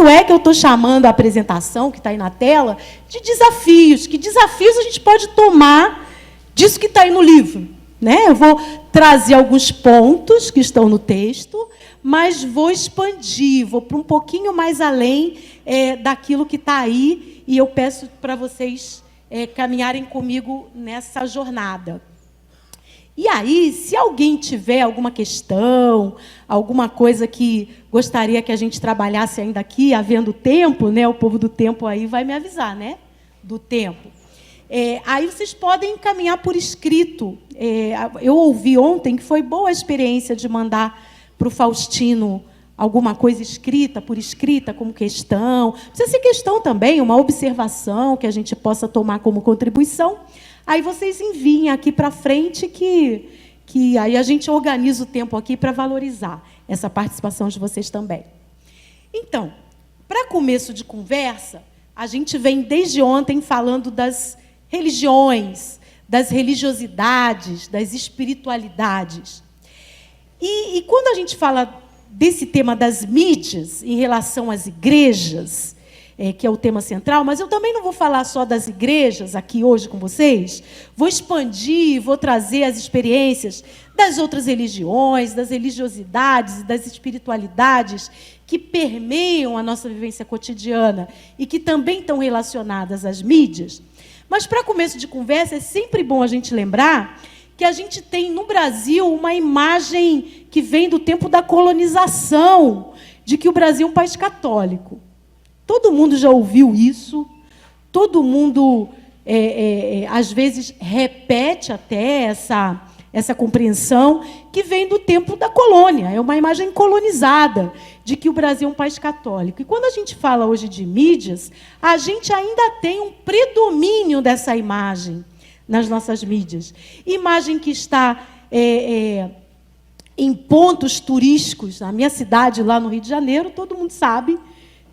Tanto é que eu estou chamando a apresentação, que está aí na tela, de desafios. Que desafios a gente pode tomar disso que está aí no livro, né? Eu vou trazer alguns pontos que estão no texto, mas vou expandir, vou para um pouquinho mais além daquilo que está aí, e eu peço para vocês caminharem comigo nessa jornada. E aí, se alguém tiver alguma questão, alguma coisa que gostaria que a gente trabalhasse ainda aqui, havendo tempo, né? O povo do tempo aí vai me avisar, né? Do tempo. Aí vocês podem encaminhar por escrito. Eu ouvi ontem que foi boa a experiência de mandar para o Faustino alguma coisa escrita, por escrita, como questão. Precisa ser questão também, uma observação que a gente possa tomar como contribuição. Aí vocês enviem aqui para frente que aí a gente organiza o tempo aqui para valorizar essa participação de vocês também. Então, para começo de conversa, a gente vem desde ontem falando das religiões, das religiosidades, das espiritualidades. E quando a gente fala desse tema das mídias em relação às igrejas, que é o tema central, mas eu também não vou falar só das igrejas aqui hoje com vocês, vou expandir, vou trazer as experiências das outras religiões, das religiosidades e das espiritualidades que permeiam a nossa vivência cotidiana e que também estão relacionadas às mídias. Mas, para começo de conversa, é sempre bom a gente lembrar que a gente tem no Brasil uma imagem que vem do tempo da colonização, de que o Brasil é um país católico. Todo mundo já ouviu isso, todo mundo, às vezes, repete até essa compreensão que vem do tempo da colônia. É uma imagem colonizada de que o Brasil é um país católico. E quando a gente fala hoje de mídias, a gente ainda tem um predomínio dessa imagem nas nossas mídias. Imagem que está em pontos turísticos. Na minha cidade, lá no Rio de Janeiro, todo mundo sabe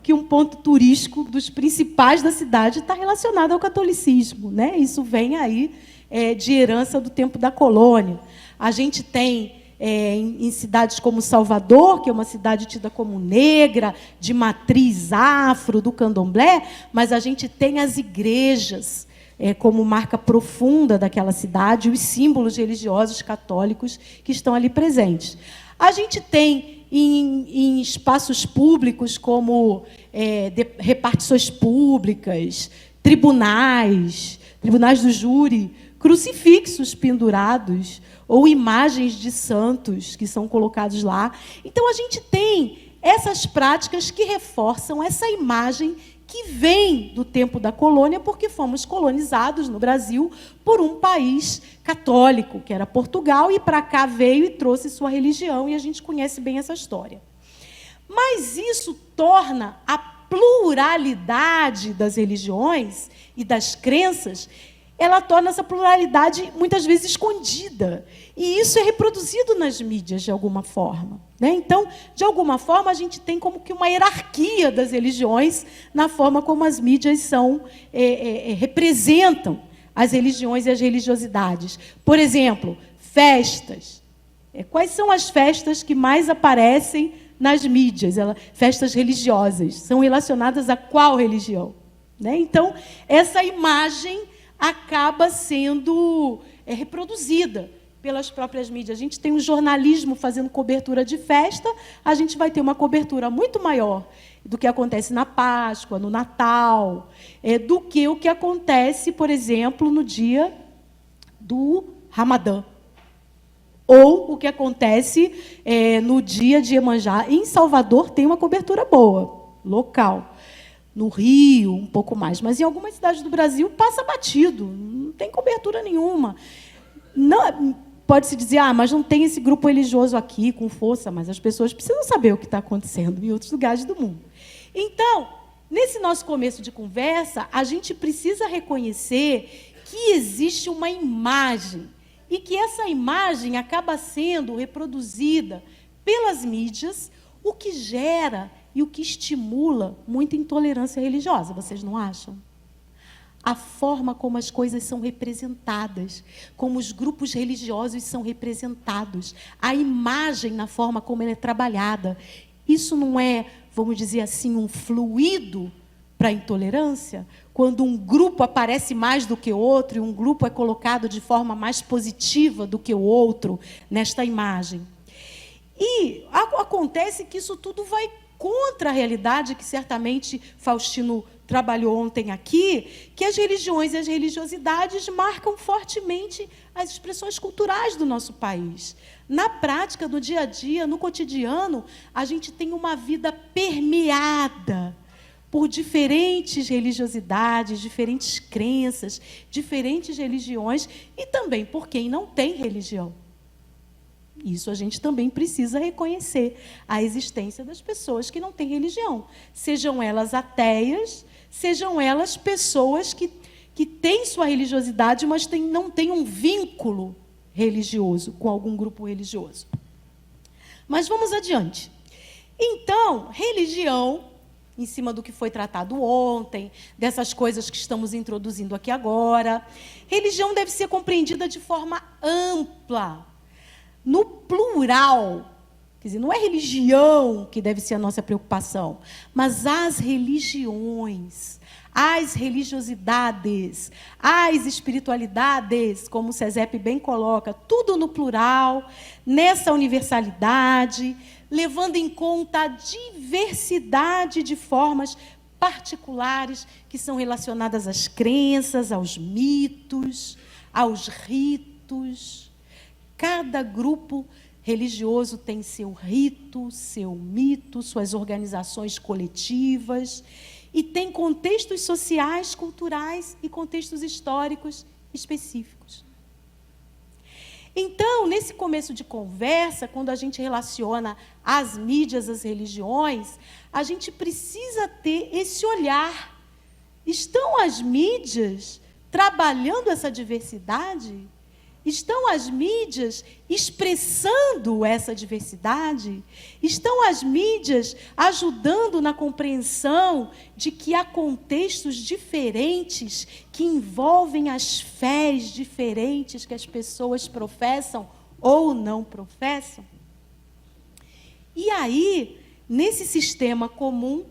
que um ponto turístico dos principais da cidade está relacionado ao catolicismo, né? Isso vem aí de herança do tempo da colônia. A gente tem, em cidades como Salvador, que é uma cidade tida como negra, de matriz afro, do candomblé, mas a gente tem as igrejas como marca profunda daquela cidade, os símbolos religiosos católicos que estão ali presentes. A gente tem em espaços públicos como repartições públicas, tribunais do júri, crucifixos pendurados ou imagens de santos que são colocados lá. Então, a gente tem essas práticas que reforçam essa imagem que vem do tempo da colônia, porque fomos colonizados no Brasil por um país católico, que era Portugal, e para cá veio e trouxe sua religião, e a gente conhece bem essa história. Mas isso torna a pluralidade das religiões e das crenças, ela torna essa pluralidade muitas vezes escondida. E isso é reproduzido nas mídias, de alguma forma, né? Então, de alguma forma, a gente tem como que uma hierarquia das religiões na forma como as mídias representam as religiões e as religiosidades. Por exemplo, festas. Quais são as festas que mais aparecem nas mídias? Festas religiosas. São relacionadas a qual religião? Né? Então, essa imagem acaba sendo reproduzida pelas próprias mídias. A gente tem um jornalismo fazendo cobertura de festa, a gente vai ter uma cobertura muito maior do que acontece na Páscoa, no Natal, do que o que acontece, por exemplo, no dia do Ramadã. Ou o que acontece no dia de Iemanjá. Em Salvador tem uma cobertura boa, local. No Rio, um pouco mais. Mas em algumas cidades do Brasil passa batido. Não tem cobertura nenhuma. Pode-se dizer, mas não tem esse grupo religioso aqui com força, mas as pessoas precisam saber o que está acontecendo em outros lugares do mundo. Então, nesse nosso começo de conversa, a gente precisa reconhecer que existe uma imagem e que essa imagem acaba sendo reproduzida pelas mídias, o que gera e o que estimula muita intolerância religiosa, vocês não acham? A forma como as coisas são representadas, como os grupos religiosos são representados, a imagem na forma como ela é trabalhada. Isso não é vamos dizer assim, um fluido para a intolerância? Quando um grupo aparece mais do que o outro e um grupo é colocado de forma mais positiva do que o outro nesta imagem. E acontece que isso tudo vai contra a realidade que certamente Faustino trabalhou ontem aqui, que as religiões e as religiosidades marcam fortemente as expressões culturais do nosso país. Na prática, no dia a dia, no cotidiano, a gente tem uma vida permeada por diferentes religiosidades, diferentes crenças, diferentes religiões e também por quem não tem religião. Isso a gente também precisa reconhecer, a existência das pessoas que não têm religião. Sejam elas ateias, sejam elas pessoas que têm sua religiosidade, mas não têm um vínculo religioso com algum grupo religioso. Mas vamos adiante. Então, religião, em cima do que foi tratado ontem, dessas coisas que estamos introduzindo aqui agora, religião deve ser compreendida de forma ampla, no plural. Quer dizer, não é religião que deve ser a nossa preocupação, mas as religiões, as religiosidades, as espiritualidades, como o CESEP bem coloca, tudo no plural, nessa universalidade, levando em conta a diversidade de formas particulares que são relacionadas às crenças, aos mitos, aos ritos. Cada grupo religioso tem seu rito, seu mito, suas organizações coletivas e tem contextos sociais, culturais e contextos históricos específicos. Então, nesse começo de conversa, quando a gente relaciona as mídias às religiões, a gente precisa ter esse olhar. Estão as mídias trabalhando essa diversidade? Estão as mídias expressando essa diversidade? Estão as mídias ajudando na compreensão de que há contextos diferentes que envolvem as fés diferentes que as pessoas professam ou não professam? E aí, nesse sistema comum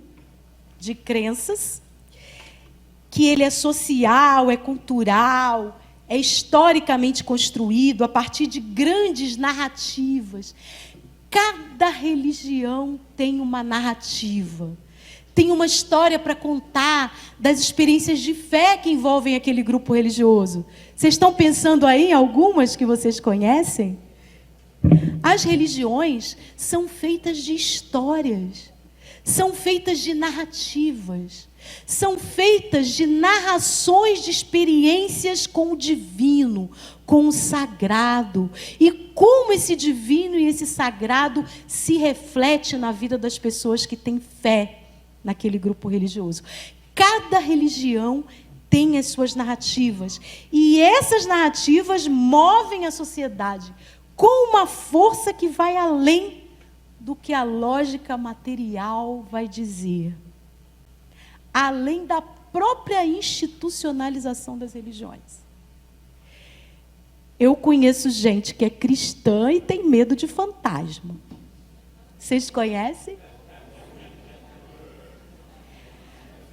de crenças, que ele é social, é cultural, é historicamente construído a partir de grandes narrativas. Cada religião tem uma narrativa, tem uma história para contar das experiências de fé que envolvem aquele grupo religioso. Vocês estão pensando aí em algumas que vocês conhecem? As religiões são feitas de histórias, são feitas de narrativas. São feitas de narrações de experiências com o divino, com o sagrado. E como esse divino e esse sagrado se reflete na vida das pessoas que têm fé naquele grupo religioso. Cada religião tem as suas narrativas. E essas narrativas movem a sociedade com uma força que vai além do que a lógica material vai dizer. Além da própria institucionalização das religiões. Eu conheço gente que é cristã e tem medo de fantasma. Vocês conhecem?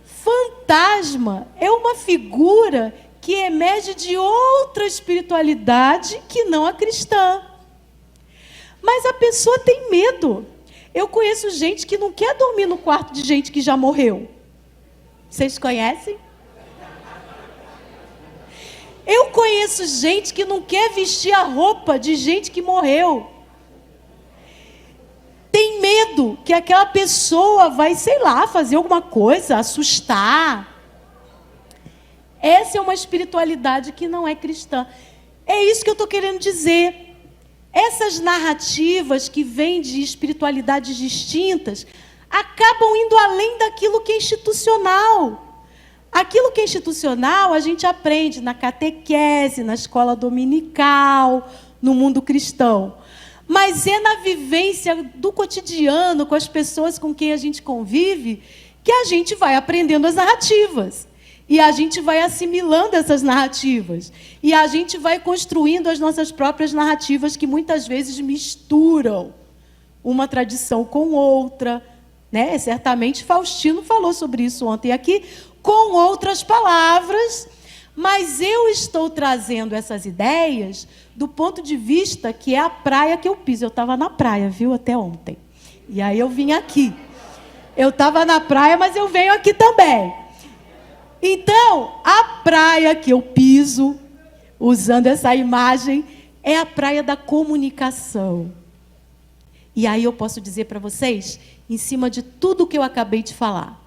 Fantasma é uma figura que emerge de outra espiritualidade que não a cristã. Mas a pessoa tem medo. Eu conheço gente que não quer dormir no quarto de gente que já morreu. Vocês conhecem? Eu conheço gente que não quer vestir a roupa de gente que morreu. Tem medo que aquela pessoa vai, sei lá, fazer alguma coisa, assustar. Essa é uma espiritualidade que não é cristã. É isso que eu estou querendo dizer. Essas narrativas que vêm de espiritualidades distintas acabam indo além daquilo que é institucional. Aquilo que é institucional a gente aprende na catequese, na escola dominical, no mundo cristão. Mas é na vivência do cotidiano, com as pessoas com quem a gente convive, que a gente vai aprendendo as narrativas. E a gente vai assimilando essas narrativas. E a gente vai construindo as nossas próprias narrativas que muitas vezes misturam uma tradição com outra, né? Certamente Faustino falou sobre isso ontem aqui, com outras palavras, mas eu estou trazendo essas ideias do ponto de vista que é a praia que eu piso. Eu estava na praia, viu, até ontem. E aí eu vim aqui. Eu estava na praia, mas eu venho aqui também. Então, a praia que eu piso, usando essa imagem, é a praia da comunicação. E aí eu posso dizer para vocês, em cima de tudo que eu acabei de falar,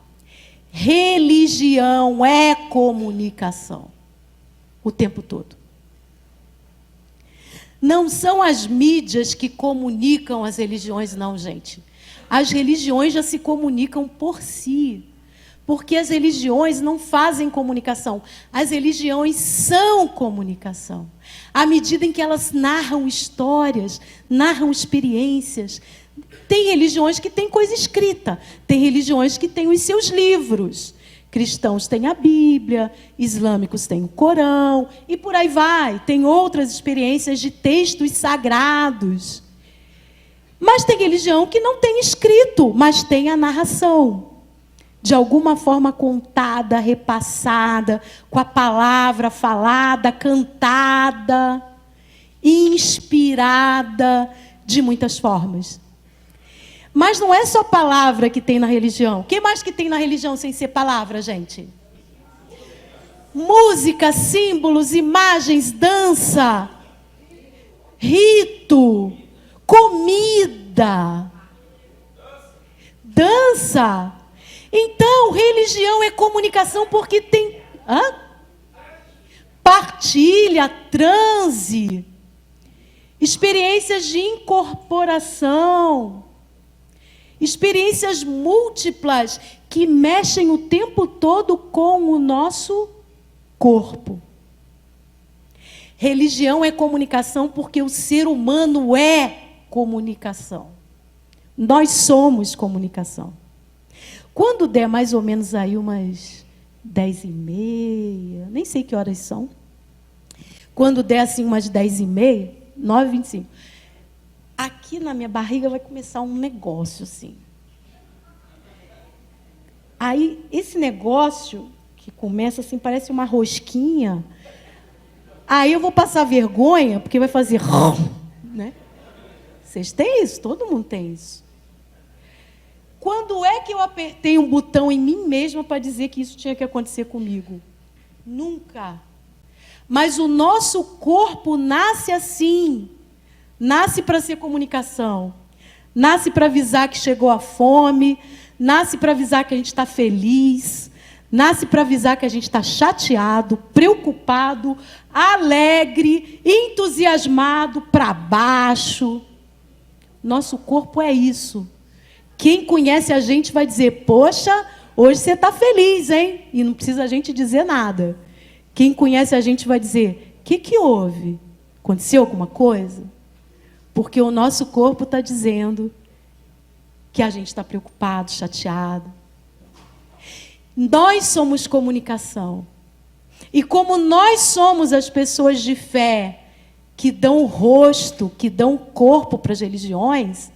religião é comunicação. O tempo todo. Não são as mídias que comunicam as religiões, não, gente. As religiões já se comunicam por si. Porque as religiões não fazem comunicação. As religiões são comunicação. À medida em que elas narram histórias, narram experiências. Tem religiões que têm coisa escrita. Tem religiões que têm os seus livros. Cristãos têm a Bíblia, islâmicos têm o Corão, e por aí vai. Tem outras experiências de textos sagrados. Mas tem religião que não tem escrito, mas tem a narração. De alguma forma contada, repassada, com a palavra falada, cantada, inspirada, de muitas formas. Mas não é só palavra que tem na religião. O que mais que tem na religião sem ser palavra, gente? Música, símbolos, imagens, dança, rito, comida, dança. Então, religião é comunicação porque tem partilha, transe, experiências de incorporação, experiências múltiplas que mexem o tempo todo com o nosso corpo. Religião é comunicação porque o ser humano é comunicação. Nós somos comunicação. Quando der mais ou menos aí umas 10h30, nem sei que horas são. Quando der assim umas 10h30, 9h25, aqui na minha barriga vai começar um negócio assim. Aí, esse negócio que começa assim, parece uma rosquinha. Aí eu vou passar vergonha, porque vai fazer... né? Vocês têm isso? Todo mundo tem isso. Quando é que eu apertei um botão em mim mesma para dizer que isso tinha que acontecer comigo? Nunca. Mas o nosso corpo nasce assim. Nasce para ser comunicação. Nasce para avisar que chegou a fome. Nasce para avisar que a gente está feliz. Nasce para avisar que a gente está chateado, preocupado, alegre, entusiasmado, para baixo. Nosso corpo é isso. Quem conhece a gente vai dizer, poxa, hoje você está feliz, hein? E não precisa a gente dizer nada. Quem conhece a gente vai dizer, o que houve? Aconteceu alguma coisa? Porque o nosso corpo está dizendo que a gente está preocupado, chateado. Nós somos comunicação. E como nós somos as pessoas de fé que dão rosto, que dão corpo para as religiões,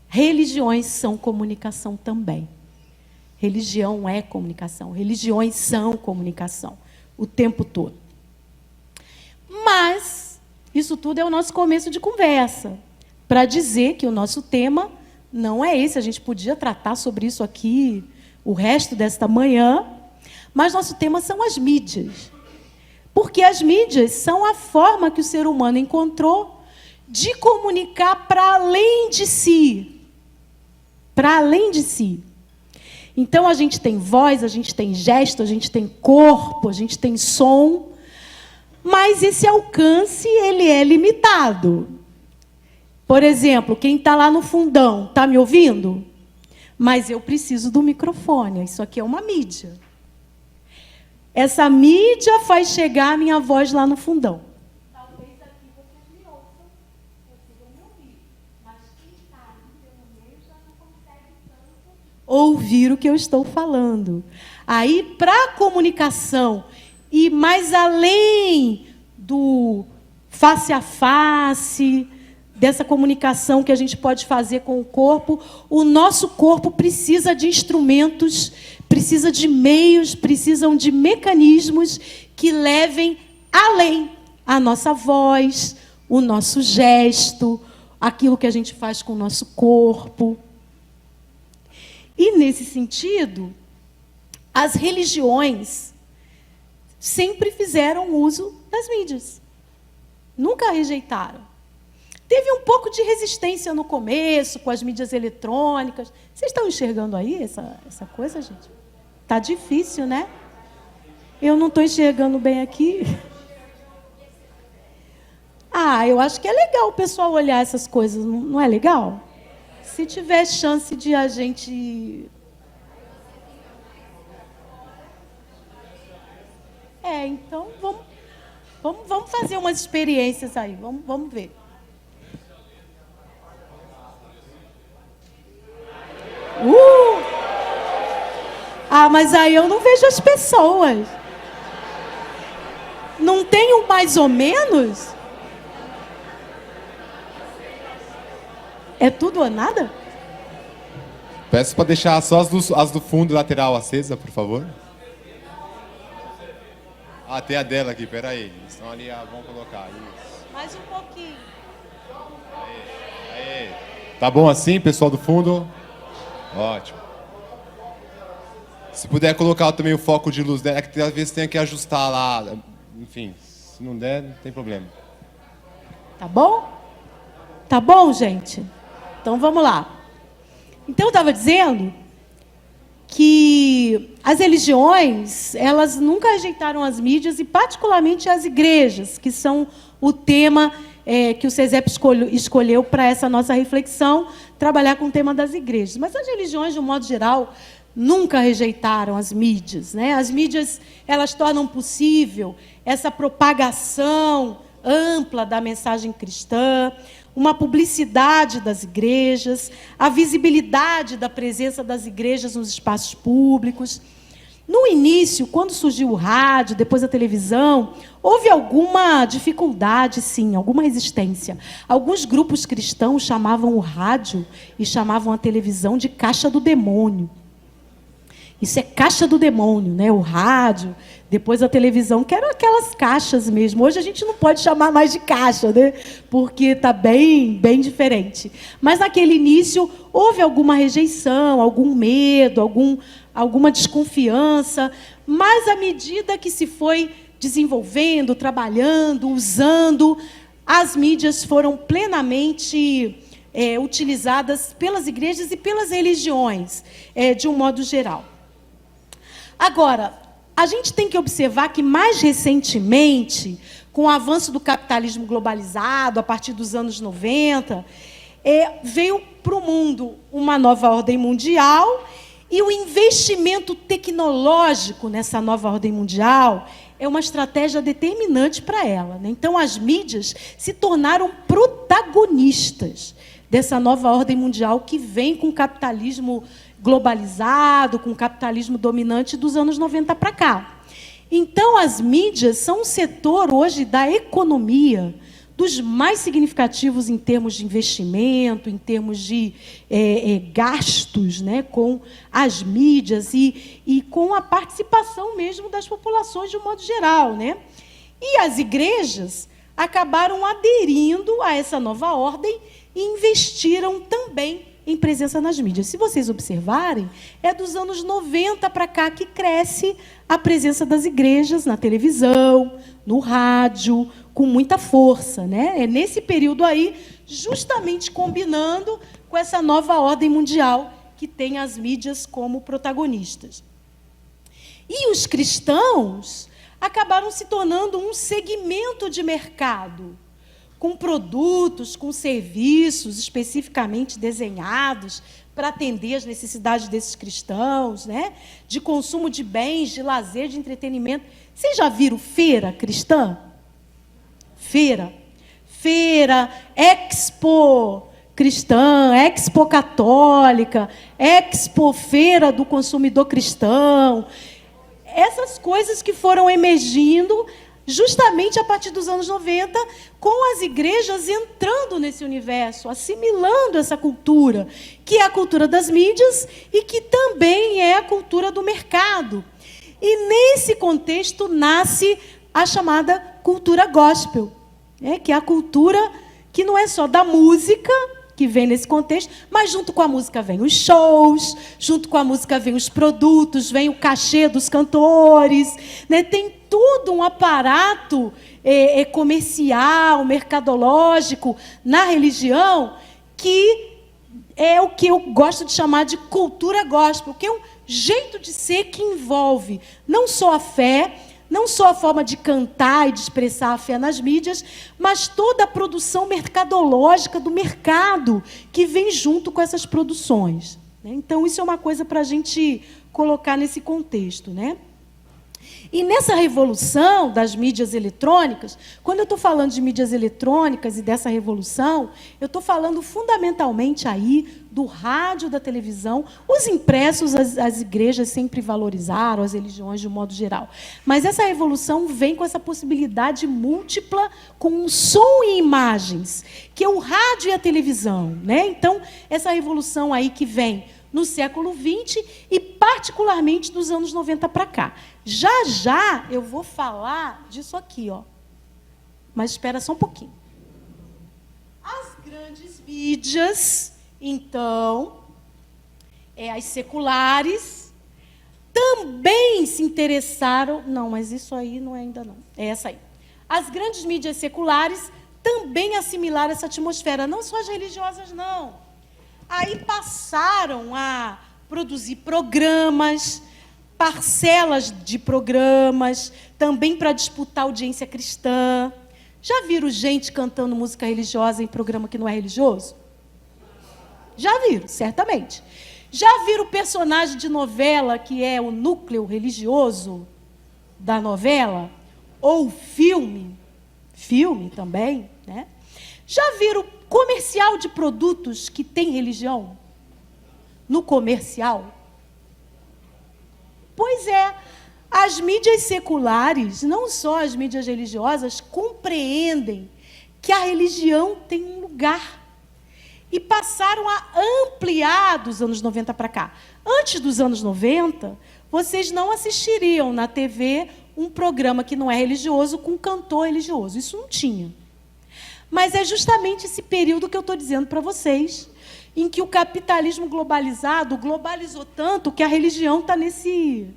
religiões são comunicação também. Religião é comunicação. Religiões são comunicação. O tempo todo. Mas, isso tudo é o nosso começo de conversa. Para dizer que o nosso tema não é esse. A gente podia tratar sobre isso aqui o resto desta manhã. Mas nosso tema são as mídias. Porque as mídias são a forma que o ser humano encontrou de comunicar para além de si. Para além de si. Então, a gente tem voz, a gente tem gesto, a gente tem corpo, a gente tem som, mas esse alcance, ele é limitado. Por exemplo, quem está lá no fundão, está me ouvindo? Mas eu preciso do microfone, isso aqui é uma mídia. Essa mídia faz chegar a minha voz lá no fundão. Talvez aqui vocês me ouçam, consigam me ouvir, mas quem está ali pelo meio já não consegue tanto ouvir o que eu estou falando. Aí, para a comunicação, e mais além do face a face, dessa comunicação que a gente pode fazer com o corpo, o nosso corpo precisa de instrumentos, precisa de meios, precisam de mecanismos que levem além a nossa voz, o nosso gesto, aquilo que a gente faz com o nosso corpo. E, nesse sentido, as religiões sempre fizeram uso das mídias. Nunca rejeitaram. Teve um pouco de resistência no começo, com as mídias eletrônicas. Vocês estão enxergando aí essa coisa, gente? Está difícil, né? Eu não estou enxergando bem aqui. Eu acho que é legal o pessoal olhar essas coisas, não é legal? Se tiver chance de a gente... então vamos fazer umas experiências aí, vamos ver. Mas aí eu não vejo as pessoas. Não tem um mais ou menos? É tudo ou nada? Peço para deixar só as do fundo lateral acesa, por favor. Tem a dela aqui, peraí. Estão ali, vamos colocar isso. Mais um pouquinho. Aê. Tá bom assim, pessoal do fundo? Ótimo. Se puder colocar também o foco de luz dela, que às vezes tem que ajustar lá. Enfim, se não der, não tem problema. Tá bom? Tá bom, gente? Então vamos lá. Então eu estava dizendo que as religiões, elas nunca rejeitaram as mídias, e particularmente as igrejas, que são o tema que o CESEP escolheu para essa nossa reflexão, trabalhar com o tema das igrejas. Mas as religiões, de um modo geral, nunca rejeitaram as mídias, né? As mídias, elas tornam possível essa propagação ampla da mensagem cristã, uma publicidade das igrejas, a visibilidade da presença das igrejas nos espaços públicos. No início, quando surgiu o rádio, depois a televisão, houve alguma dificuldade, sim, alguma resistência. Alguns grupos cristãos chamavam o rádio e chamavam a televisão de caixa do demônio. Isso é caixa do demônio, né? O rádio, depois a televisão, que eram aquelas caixas mesmo. Hoje a gente não pode chamar mais de caixa, né? Porque está bem diferente. Mas naquele início houve alguma rejeição, algum medo, alguma desconfiança. Mas à medida que se foi desenvolvendo, trabalhando, usando, as mídias foram plenamente utilizadas pelas igrejas e pelas religiões, de um modo geral. Agora, a gente tem que observar que, mais recentemente, com o avanço do capitalismo globalizado, a partir dos anos 90, veio para o mundo uma nova ordem mundial, e o investimento tecnológico nessa nova ordem mundial é uma estratégia determinante para ela, né? Então, as mídias se tornaram protagonistas dessa nova ordem mundial que vem com o capitalismo globalizado, com o capitalismo dominante dos anos 90 para cá. Então, as mídias são um setor hoje da economia dos mais significativos em termos de investimento, em termos de gastos, né, com as mídias e com a participação mesmo das populações de um modo geral, né? E as igrejas acabaram aderindo a essa nova ordem e investiram também em presença nas mídias. Se vocês observarem, é dos anos 90 para cá que cresce a presença das igrejas na televisão, no rádio, com muita força, né? É nesse período aí, justamente combinando com essa nova ordem mundial que tem as mídias como protagonistas. E os cristãos acabaram se tornando um segmento de mercado, com produtos, com serviços especificamente desenhados para atender as necessidades desses cristãos, né? De consumo de bens, de lazer, de entretenimento. Vocês já viram feira cristã? Feira, expo cristã, expo católica, expo feira do consumidor cristão. Essas coisas que foram emergindo justamente a partir dos anos 90, com as igrejas entrando nesse universo, assimilando essa cultura, que é a cultura das mídias e que também é a cultura do mercado. E nesse contexto nasce a chamada cultura gospel, que é a cultura que não é só da música, que vem nesse contexto, mas junto com a música vem os shows, junto com a música vem os produtos, vem o cachê dos cantores, né? Tem todo um aparato comercial, mercadológico na religião, que é o que eu gosto de chamar de cultura gospel, que é um jeito de ser que envolve não só a fé, não só a forma de cantar e de expressar a fé nas mídias, mas toda a produção mercadológica do mercado que vem junto com essas produções. Então, isso é uma coisa para a gente colocar nesse contexto, né? E nessa revolução das mídias eletrônicas, quando eu estou falando de mídias eletrônicas e dessa revolução, eu estou falando fundamentalmente aí do rádio, da televisão. Os impressos, as igrejas sempre valorizaram, as religiões de um modo geral. Mas essa revolução vem com essa possibilidade múltipla, com um som e imagens, que é o rádio e a televisão, né? Então, essa revolução aí que vem no século XX e, particularmente, dos anos 90 para cá. Já, já, eu vou falar disso aqui, ó. Mas espera só um pouquinho. As grandes mídias, então, as seculares, também se interessaram... Não, mas isso aí não é ainda não. É essa aí. As grandes mídias seculares também assimilaram essa atmosfera. Não só as religiosas, não. Aí passaram a produzir programas, parcelas de programas, também para disputar audiência cristã. Já viram gente cantando música religiosa em programa que não é religioso? Já viram, certamente. Já viram o personagem de novela que é o núcleo religioso da novela? Ou filme também, né? Já viram comercial de produtos que tem religião? No comercial? Pois é, as mídias seculares, não só as mídias religiosas, compreendem que a religião tem um lugar. E passaram a ampliar dos anos 90 para cá. Antes dos anos 90, vocês não assistiriam na TV um programa que não é religioso com um cantor religioso. Isso não tinha. Mas é justamente esse período que eu estou dizendo para vocês, em que o capitalismo globalizado globalizou tanto que a religião está nesse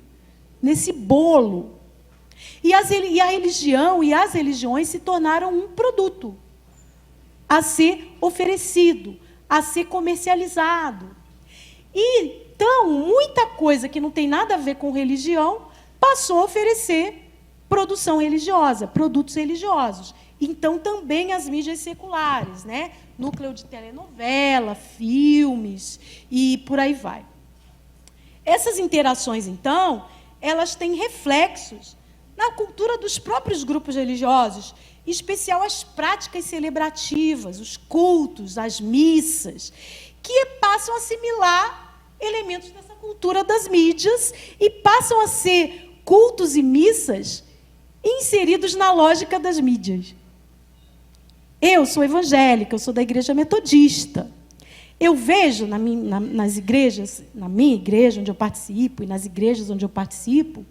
bolo. E a religião e as religiões se tornaram um produto a ser oferecido, a ser comercializado. E, então, muita coisa que não tem nada a ver com religião passou a oferecer produção religiosa, produtos religiosos. Então, também as mídias seculares, né? Núcleo de telenovela, filmes e por aí vai. Essas interações, então, elas têm reflexos na cultura dos próprios grupos religiosos, em especial as práticas celebrativas, os cultos, as missas, que passam a assimilar elementos dessa cultura das mídias e passam a ser cultos e missas inseridos na lógica das mídias. Eu sou evangélica, eu sou da igreja metodista. Eu vejo nas igrejas, na minha igreja onde eu participo e nas igrejas onde eu participo,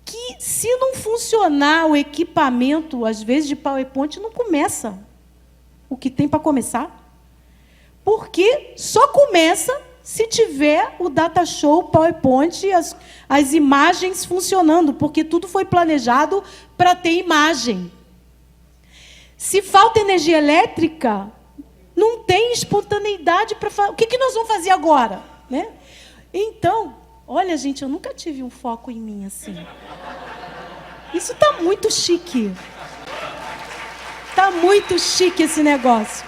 que se não funcionar o equipamento, às vezes de PowerPoint, não começa o que tem para começar. Porque só começa se tiver o data show, PowerPoint, as imagens funcionando, porque tudo foi planejado para ter imagem. Se falta energia elétrica, não tem espontaneidade para fazer. O que nós vamos fazer agora? Né? Então, olha, gente, eu nunca tive um foco em mim assim. Isso está muito chique. Está muito chique esse negócio.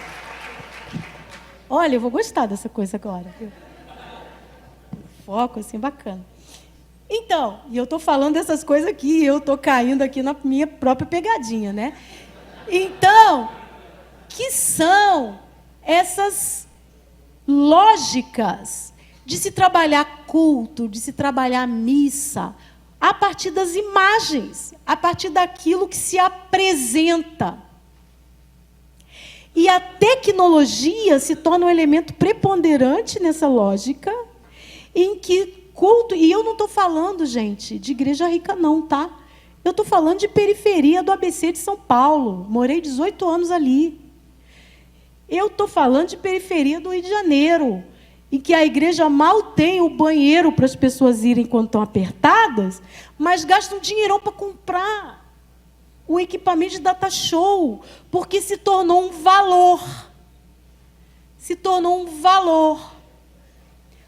Olha, eu vou gostar dessa coisa agora. Viu? Foco assim, bacana. Então, e eu estou falando dessas coisas aqui, eu estou caindo aqui na minha própria pegadinha, né? Então, que são essas lógicas de se trabalhar culto, de se trabalhar missa, a partir das imagens, a partir daquilo que se apresenta. E a tecnologia se torna um elemento preponderante nessa lógica, em que culto... E eu não estou falando, gente, de igreja rica não, tá? Eu estou falando de periferia do ABC de São Paulo. Morei 18 anos ali. Eu estou falando de periferia do Rio de Janeiro, em que a igreja mal tem o banheiro para as pessoas irem quando estão apertadas, mas gastam um dinheirão para comprar o equipamento de data show, porque se tornou um valor. Se tornou um valor.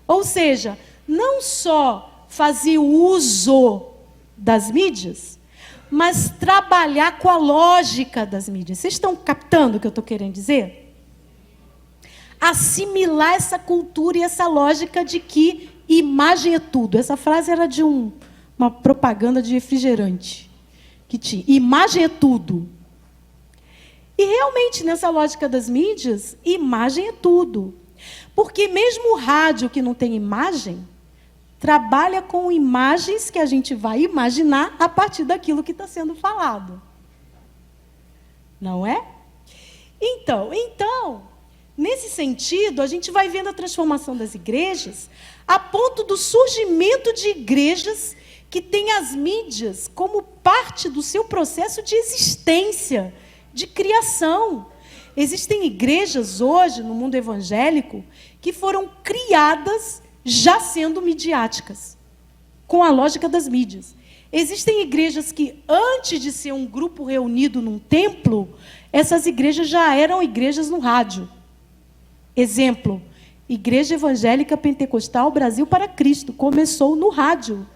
Ou seja, não só fazer uso das mídias, mas trabalhar com a lógica das mídias. Vocês estão captando o que eu estou querendo dizer? Assimilar essa cultura e essa lógica de que imagem é tudo. Essa frase era de uma propaganda de refrigerante que tinha. Imagem é tudo. E realmente, nessa lógica das mídias, imagem é tudo. Porque mesmo o rádio que não tem imagem, trabalha com imagens que a gente vai imaginar a partir daquilo que está sendo falado. Não é? Então, nesse sentido, a gente vai vendo a transformação das igrejas a ponto do surgimento de igrejas que têm as mídias como parte do seu processo de existência, de criação. Existem igrejas hoje, no mundo evangélico, que foram criadas já sendo midiáticas, com a lógica das mídias. Existem igrejas que, antes de ser um grupo reunido num templo, essas igrejas já eram igrejas no rádio. Exemplo, Igreja Evangélica Pentecostal Brasil para Cristo, começou no rádio,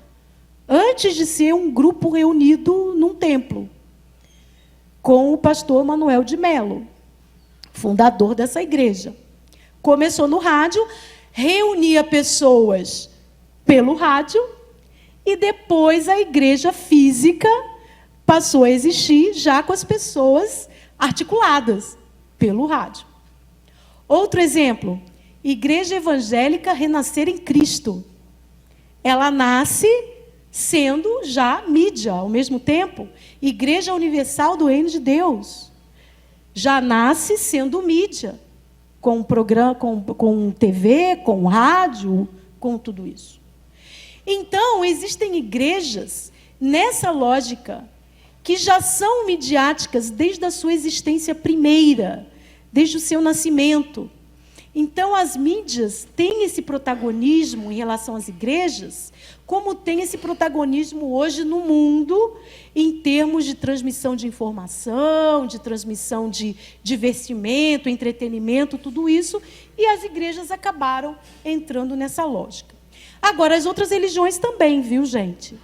antes de ser um grupo reunido num templo, com o pastor Manuel de Melo, fundador dessa igreja. Começou no rádio, reunia pessoas pelo rádio, e depois a igreja física passou a existir já com as pessoas articuladas pelo rádio. Outro exemplo, Igreja Evangélica Renascer em Cristo. Ela nasce sendo já mídia, ao mesmo tempo. Igreja Universal do Reino de Deus. Já nasce sendo mídia, com programa, com TV, com rádio, com tudo isso. Então, existem igrejas nessa lógica que já são midiáticas desde a sua existência primeira, desde o seu nascimento. Então, as mídias têm esse protagonismo em relação às igrejas, como tem esse protagonismo hoje no mundo, em termos de transmissão de informação, de transmissão de divertimento, entretenimento, tudo isso, e as igrejas acabaram entrando nessa lógica. Agora, as outras religiões também, viu, gente?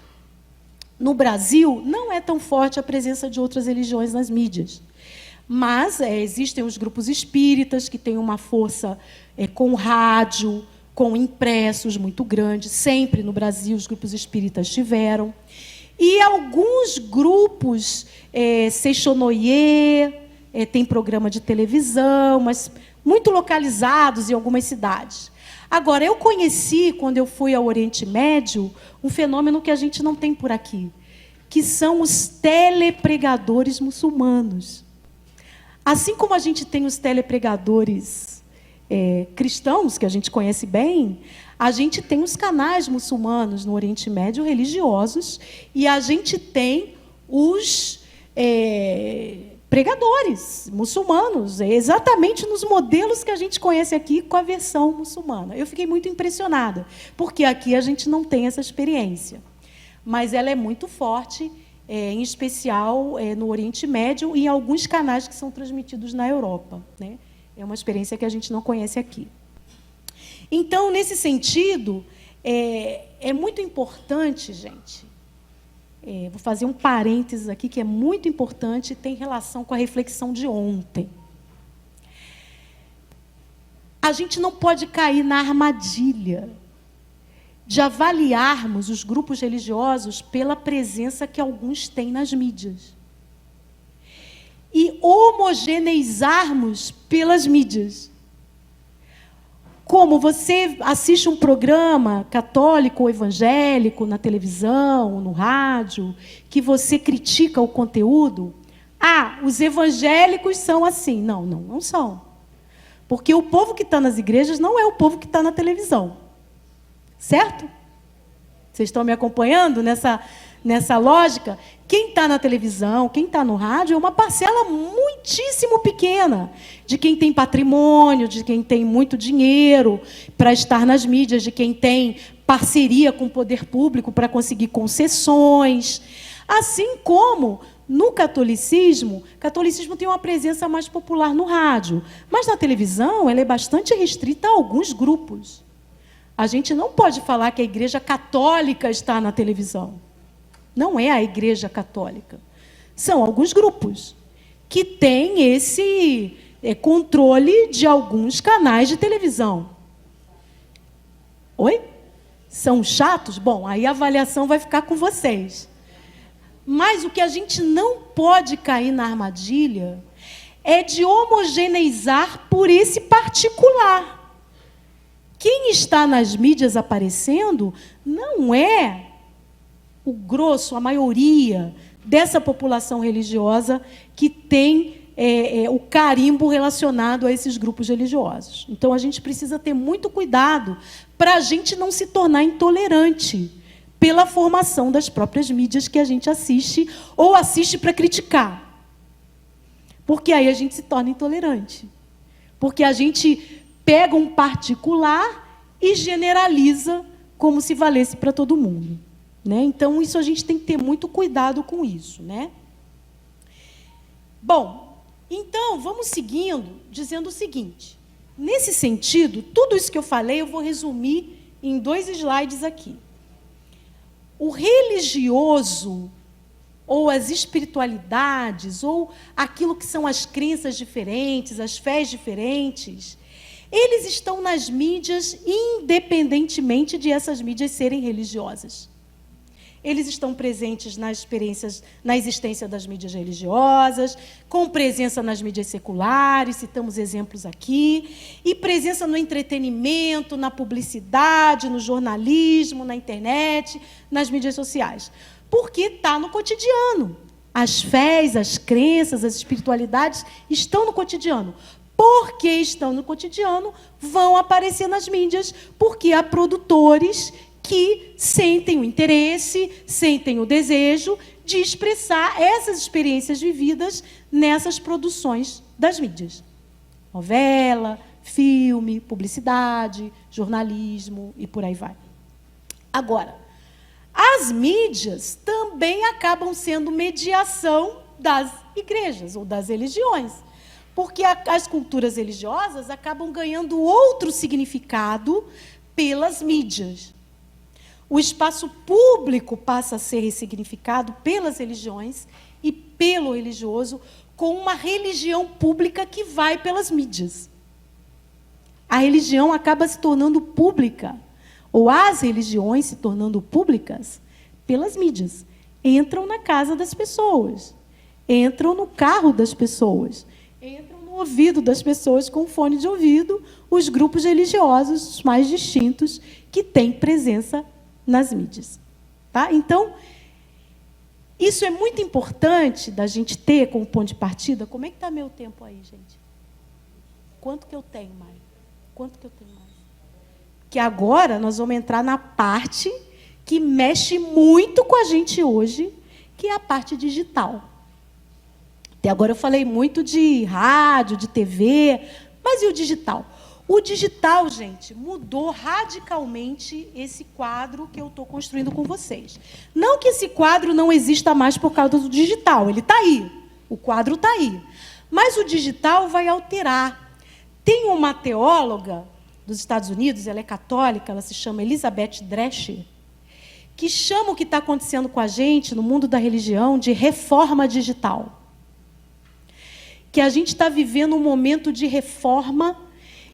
No Brasil, não é tão forte a presença de outras religiões nas mídias. Mas existem os grupos espíritas, que têm uma força com rádio, com impressos muito grande. Sempre no Brasil os grupos espíritas tiveram. E alguns grupos, Seixonoye, tem programa de televisão, mas muito localizados em algumas cidades. Agora, eu conheci, quando eu fui ao Oriente Médio, um fenômeno que a gente não tem por aqui, que são os telepregadores muçulmanos. Assim como a gente tem os telepregadores cristãos, que a gente conhece bem, a gente tem os canais muçulmanos no Oriente Médio, religiosos, e a gente tem os pregadores muçulmanos, exatamente nos modelos que a gente conhece aqui, com a versão muçulmana. Eu fiquei muito impressionada, porque aqui a gente não tem essa experiência. Mas ela é muito forte, em especial no Oriente Médio e em alguns canais que são transmitidos na Europa, né? É uma experiência que a gente não conhece aqui. Então, nesse sentido, é muito importante, gente, vou fazer um parênteses aqui, que é muito importante, tem relação com a reflexão de ontem. A gente não pode cair na armadilha de avaliarmos os grupos religiosos pela presença que alguns têm nas mídias. E homogeneizarmos pelas mídias. como você assiste um programa católico ou evangélico na televisão, no rádio, que você critica o conteúdo, os evangélicos são assim. Não são. Porque o povo que está nas igrejas não é o povo que está na televisão. Certo? Vocês estão me acompanhando nessa lógica? Quem está na televisão, quem está no rádio, é uma parcela muitíssimo pequena de quem tem patrimônio, de quem tem muito dinheiro para estar nas mídias, de quem tem parceria com o poder público para conseguir concessões. Assim como no catolicismo tem uma presença mais popular no rádio, mas na televisão ela é bastante restrita a alguns grupos. A gente não pode falar que a Igreja Católica está na televisão. Não é a Igreja Católica. São alguns grupos que têm esse controle de alguns canais de televisão. Oi? São chatos? Bom, aí a avaliação vai ficar com vocês. Mas o que a gente não pode cair na armadilha é de homogeneizar por esse particular. Quem está nas mídias aparecendo não é o grosso, a maioria dessa população religiosa que tem o carimbo relacionado a esses grupos religiosos. Então, a gente precisa ter muito cuidado para a gente não se tornar intolerante pela formação das próprias mídias que a gente assiste ou assiste para criticar. Porque aí a gente se torna intolerante. Porque a gente pega um particular e generaliza como se valesse para todo mundo. Né? Então, isso a gente tem que ter muito cuidado com isso. Né? Bom, então, vamos seguindo, dizendo o seguinte. Nesse sentido, tudo isso que eu falei, eu vou resumir em 2 slides aqui. O religioso, ou as espiritualidades, ou aquilo que são as crenças diferentes, as fés diferentes, eles estão nas mídias independentemente de essas mídias serem religiosas. Eles estão presentes na existência das mídias religiosas, com presença nas mídias seculares, citamos exemplos aqui, e presença no entretenimento, na publicidade, no jornalismo, na internet, nas mídias sociais. Porque está no cotidiano. As fés, as crenças, as espiritualidades estão no cotidiano. Porque estão no cotidiano, vão aparecer nas mídias, porque há produtores que sentem o interesse, sentem o desejo de expressar essas experiências vividas nessas produções das mídias. Novela, filme, publicidade, jornalismo e por aí vai. Agora, as mídias também acabam sendo mediação das igrejas ou das religiões, porque as culturas religiosas acabam ganhando outro significado pelas mídias. O espaço público passa a ser ressignificado pelas religiões e pelo religioso, com uma religião pública que vai pelas mídias. A religião acaba se tornando pública, ou as religiões se tornando públicas, pelas mídias. Entram na casa das pessoas, entram no carro das pessoas, entram no ouvido das pessoas com fone de ouvido, os grupos religiosos mais distintos que têm presença nas mídias. Tá? Então, isso é muito importante da gente ter como ponto de partida. Como é que está meu tempo aí, gente? Quanto que eu tenho mais? Quanto que eu tenho mais? Que agora nós vamos entrar na parte que mexe muito com a gente hoje, que é a parte digital. Até agora eu falei muito de rádio, de TV, mas e o digital? O digital, gente, mudou radicalmente esse quadro que eu estou construindo com vocês. Não que esse quadro não exista mais por causa do digital, ele está aí, o quadro está aí. Mas o digital vai alterar. Tem uma teóloga dos Estados Unidos, ela é católica, ela se chama Elizabeth Drescher, que chama o que está acontecendo com a gente no mundo da religião de reforma digital. Que a gente está vivendo um momento de reforma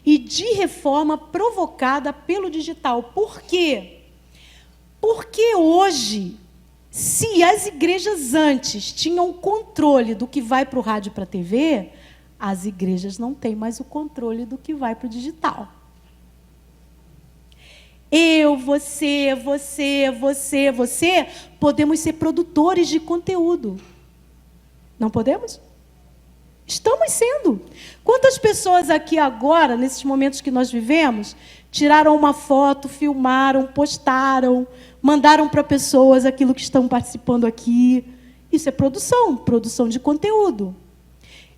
e de reforma provocada pelo digital. Por quê? Porque hoje, se as igrejas antes tinham controle do que vai para o rádio e para a TV, as igrejas não têm mais o controle do que vai para o digital. você, podemos ser produtores de conteúdo. Não podemos? Estamos sendo. Quantas pessoas aqui agora, nesses momentos que nós vivemos, tiraram uma foto, filmaram, postaram, mandaram para pessoas aquilo que estão participando aqui? Isso é produção de conteúdo.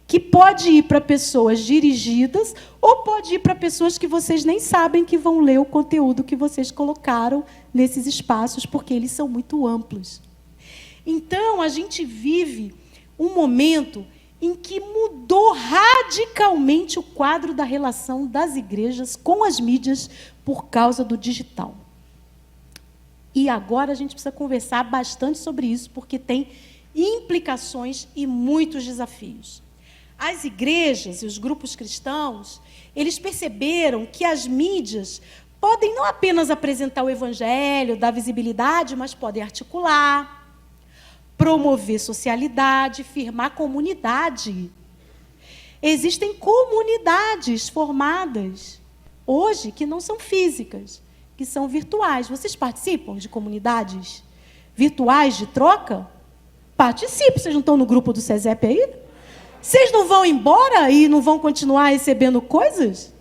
Que pode ir para pessoas dirigidas ou pode ir para pessoas que vocês nem sabem que vão ler o conteúdo que vocês colocaram nesses espaços, porque eles são muito amplos. Então, a gente vive um momento em que mudou radicalmente o quadro da relação das igrejas com as mídias por causa do digital. E agora a gente precisa conversar bastante sobre isso, porque tem implicações e muitos desafios. As igrejas e os grupos cristãos, eles perceberam que as mídias podem não apenas apresentar o evangelho, dar visibilidade, mas podem articular, promover socialidade, firmar comunidade. Existem comunidades formadas hoje que não são físicas, que são virtuais. Vocês participam de comunidades virtuais de troca? Participem. Vocês não estão no grupo do SESEP aí? Vocês não vão embora e não vão continuar recebendo coisas?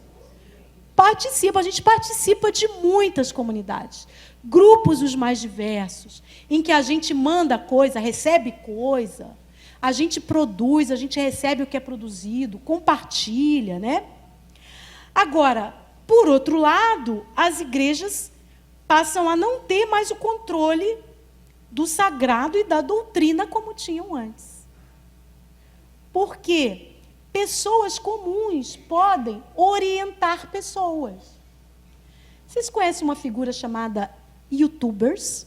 Participa. A gente participa de muitas comunidades. Grupos os mais diversos, em que a gente manda coisa, recebe coisa, a gente produz, a gente recebe o que é produzido, compartilha, né? Agora, por outro lado, as igrejas passam a não ter mais o controle do sagrado e da doutrina como tinham antes. Por quê? Pessoas comuns podem orientar pessoas. Vocês conhecem uma figura chamada YouTubers?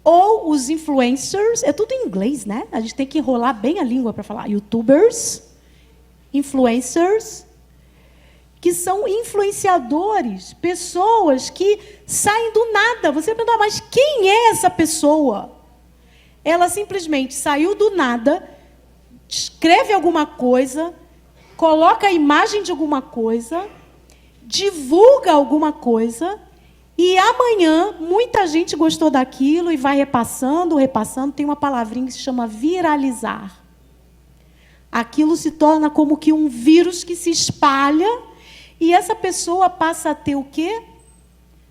Ou os influencers, é tudo em inglês, né? A gente tem que enrolar bem a língua para falar. YouTubers, influencers, que são influenciadores, pessoas que saem do nada. Você pergunta, mas quem é essa pessoa? Ela simplesmente saiu do nada, escreve alguma coisa, coloca a imagem de alguma coisa, divulga alguma coisa, e amanhã muita gente gostou daquilo e vai repassando. Tem uma palavrinha que se chama viralizar. Aquilo se torna como que um vírus que se espalha e essa pessoa passa a ter o quê?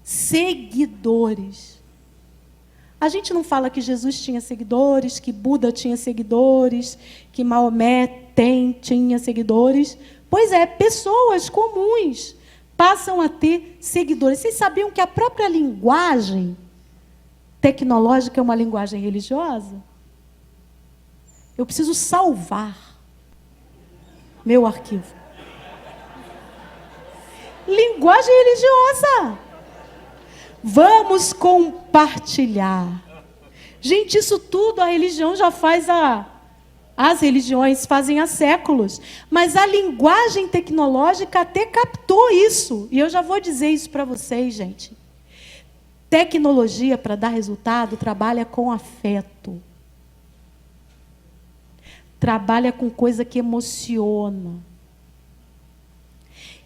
Seguidores. A gente não fala que Jesus tinha seguidores, que Buda tinha seguidores, que Maomé tinha seguidores. Pois é, pessoas comuns passam a ter seguidores. Vocês sabiam que a própria linguagem tecnológica é uma linguagem religiosa? Eu preciso salvar meu arquivo. Linguagem religiosa. Vamos compartilhar. Gente, isso tudo a religião já faz as religiões fazem há séculos, mas a linguagem tecnológica até captou isso. E eu já vou dizer isso para vocês, gente. Tecnologia, para dar resultado, trabalha com afeto. Trabalha com coisa que emociona.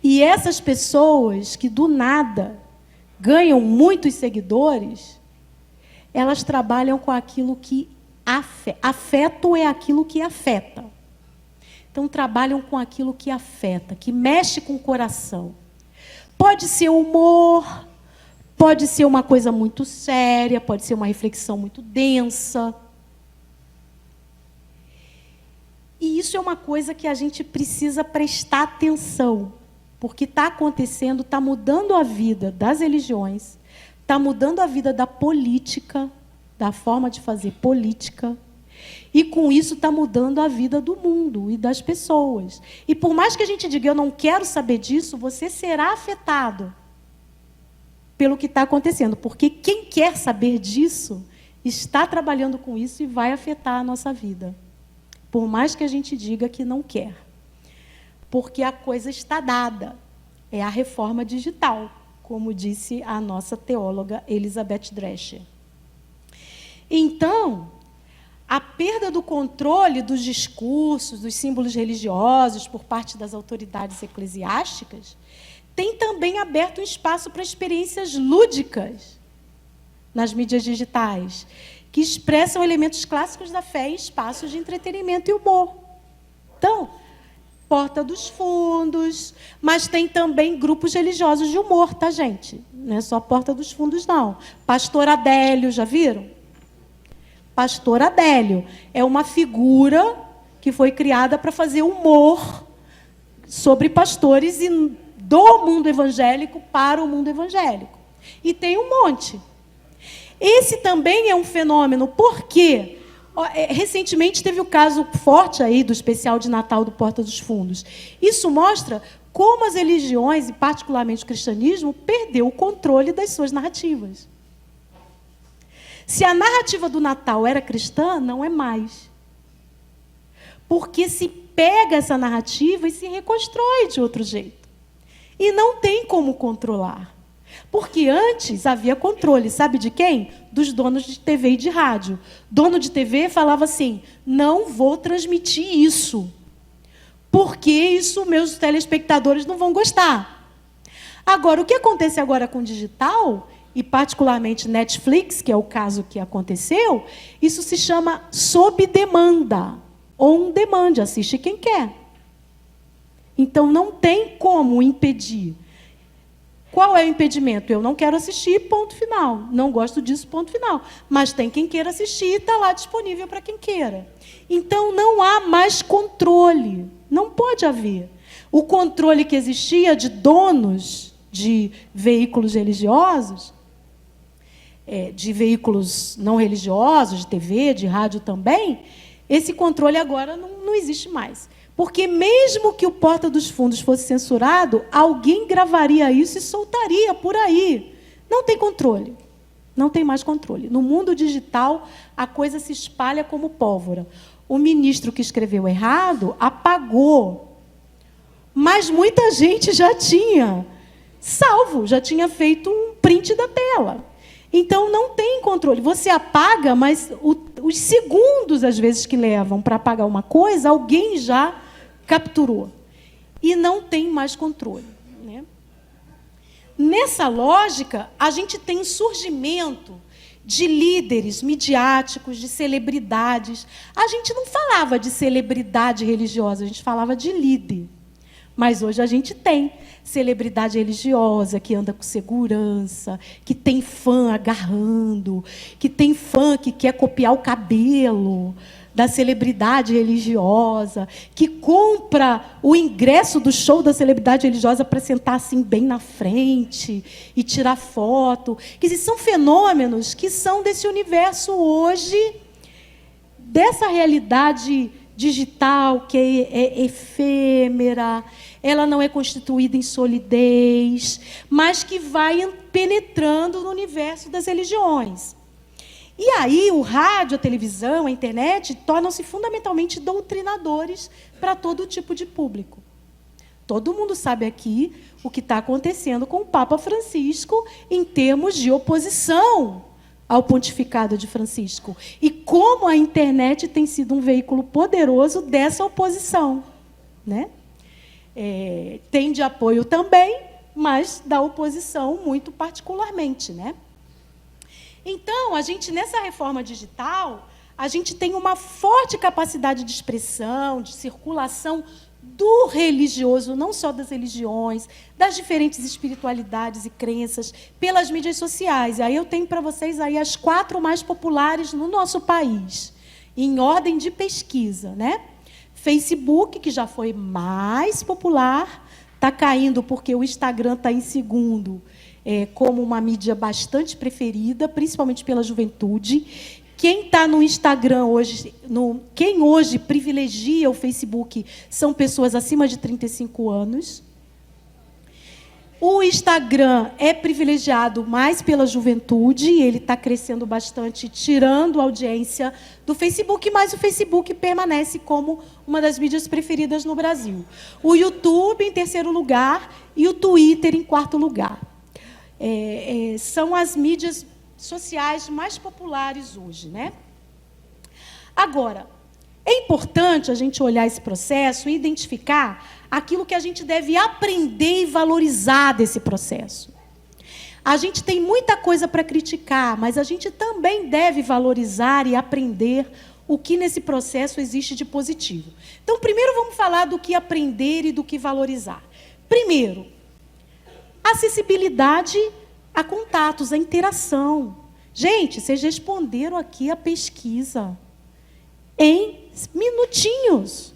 E essas pessoas que do nada ganham muitos seguidores, elas trabalham com aquilo que afeta. Afeto é aquilo que afeta. Então, trabalham com aquilo que afeta, que mexe com o coração. Pode ser humor, pode ser uma coisa muito séria, pode ser uma reflexão muito densa. E isso é uma coisa que a gente precisa prestar atenção, porque está acontecendo, está mudando a vida das religiões, está mudando a vida da política, da forma de fazer política, e com isso está mudando a vida do mundo e das pessoas. E por mais que a gente diga, eu não quero saber disso, você será afetado pelo que está acontecendo, porque quem quer saber disso está trabalhando com isso e vai afetar a nossa vida. Por mais que a gente diga que não quer. Porque a coisa está dada. É a reforma digital, como disse a nossa teóloga Elizabeth Drescher. Então, a perda do controle dos discursos, dos símbolos religiosos por parte das autoridades eclesiásticas tem também aberto um espaço para experiências lúdicas nas mídias digitais, que expressam elementos clássicos da fé em espaços de entretenimento e humor. Então, Porta dos Fundos, mas tem também grupos religiosos de humor, tá, gente? Não é só Porta dos Fundos, não. Pastor Adélio, já viram? Pastor Adélio é uma figura que foi criada para fazer humor sobre pastores do mundo evangélico para o mundo evangélico. E tem um monte. Esse também é um fenômeno, porque recentemente teve o caso forte aí do especial de Natal do Porta dos Fundos. Isso mostra como as religiões, e particularmente o cristianismo, perdeu o controle das suas narrativas. Se a narrativa do Natal era cristã, não é mais. Porque se pega essa narrativa e se reconstrói de outro jeito. E não tem como controlar. Porque antes havia controle, sabe de quem? Dos donos de TV e de rádio. Dono de TV falava assim, não vou transmitir isso, porque isso meus telespectadores não vão gostar. Agora, o que acontece agora com o digital, e particularmente Netflix, que é o caso que aconteceu, isso se chama sob demanda, on demand, assiste quem quer. Então, não tem como impedir. Qual é o impedimento? Eu não quero assistir, ponto final. Não gosto disso, ponto final. Mas tem quem queira assistir e está lá disponível para quem queira. Então, não há mais controle. Não pode haver. O controle que existia de donos de veículos religiosos, de veículos não religiosos, de TV, de rádio também, esse controle agora não existe mais. Porque mesmo que o Porta dos Fundos fosse censurado, alguém gravaria isso e soltaria por aí. Não tem controle. Não tem mais controle. No mundo digital, a coisa se espalha como pólvora. O ministro que escreveu errado apagou. Mas muita gente já tinha salvo, já tinha feito um print da tela. Então, não tem controle. Você apaga, mas os segundos, às vezes, que levam para apagar uma coisa, alguém já capturou. E não tem mais controle. Né? Nessa lógica, a gente tem um surgimento de líderes midiáticos, de celebridades. A gente não falava de celebridade religiosa, a gente falava de líder. Mas hoje a gente tem celebridade religiosa que anda com segurança, que tem fã agarrando, que tem fã que quer copiar o cabelo da celebridade religiosa, que compra o ingresso do show da celebridade religiosa para sentar assim bem na frente e tirar foto. Quer dizer, são fenômenos que são desse universo hoje, dessa realidade digital que é efêmera, ela não é constituída em solidez, mas que vai penetrando no universo das religiões. E aí o rádio, a televisão, a internet tornam-se fundamentalmente doutrinadores para todo tipo de público. Todo mundo sabe aqui o que está acontecendo com o Papa Francisco em termos de oposição ao pontificado de Francisco. E como a internet tem sido um veículo poderoso dessa oposição. Né? Tem de apoio também, mas da oposição muito particularmente. Né? Então, a gente, nessa reforma digital, a gente tem uma forte capacidade de expressão, de circulação do religioso, não só das religiões, das diferentes espiritualidades e crenças, pelas mídias sociais. Aí eu tenho para vocês aí as 4 mais populares no nosso país, em ordem de pesquisa. Né? Facebook, que já foi mais popular, está caindo porque o Instagram está em segundo, como uma mídia bastante preferida, principalmente pela juventude. Quem está no Instagram hoje, quem hoje privilegia o Facebook são pessoas acima de 35 anos. O Instagram é privilegiado mais pela juventude, ele está crescendo bastante, tirando audiência do Facebook, mas o Facebook permanece como uma das mídias preferidas no Brasil. O YouTube em terceiro lugar e o Twitter em quarto lugar. São as mídias sociais mais populares hoje. Né? Agora, é importante a gente olhar esse processo e identificar aquilo que a gente deve aprender e valorizar desse processo. A gente tem muita coisa para criticar, mas a gente também deve valorizar e aprender o que nesse processo existe de positivo. Então, primeiro vamos falar do que aprender e do que valorizar. Primeiro, acessibilidade a contatos, a interação. Gente, vocês responderam aqui a pesquisa em minutinhos.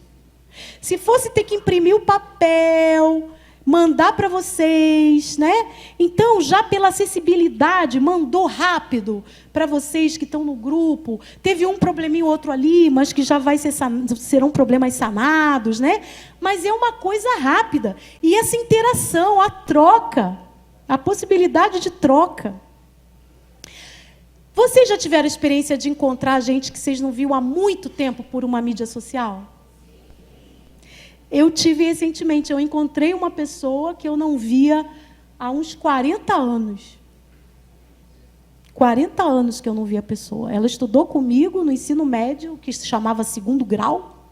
Se fosse ter que imprimir o papel, mandar para vocês, né? Então, já pela acessibilidade, mandou rápido para vocês que estão no grupo. Teve um probleminha ou outro ali, mas que já serão problemas sanados, né? Mas é uma coisa rápida. E essa interação, a troca, a possibilidade de troca. Vocês já tiveram a experiência de encontrar gente que vocês não viram há muito tempo por uma mídia social? Eu tive recentemente, eu encontrei uma pessoa que eu não via há uns 40 anos. 40 anos que eu não via a pessoa. Ela estudou comigo no ensino médio, que se chamava 2º grau.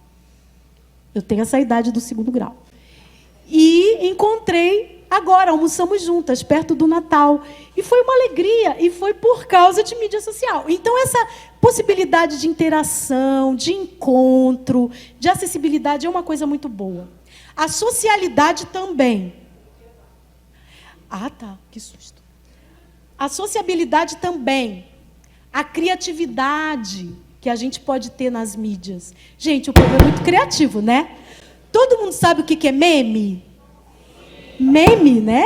Eu tenho essa idade do 2º grau. E encontrei agora, almoçamos juntas, perto do Natal. E foi uma alegria, e foi por causa de mídia social. Então, essa possibilidade de interação, de encontro, de acessibilidade é uma coisa muito boa. A socialidade também. Ah, tá, que susto. A sociabilidade também. A criatividade que a gente pode ter nas mídias. Gente, o povo é muito criativo, né? Todo mundo sabe o que é meme? Meme, né?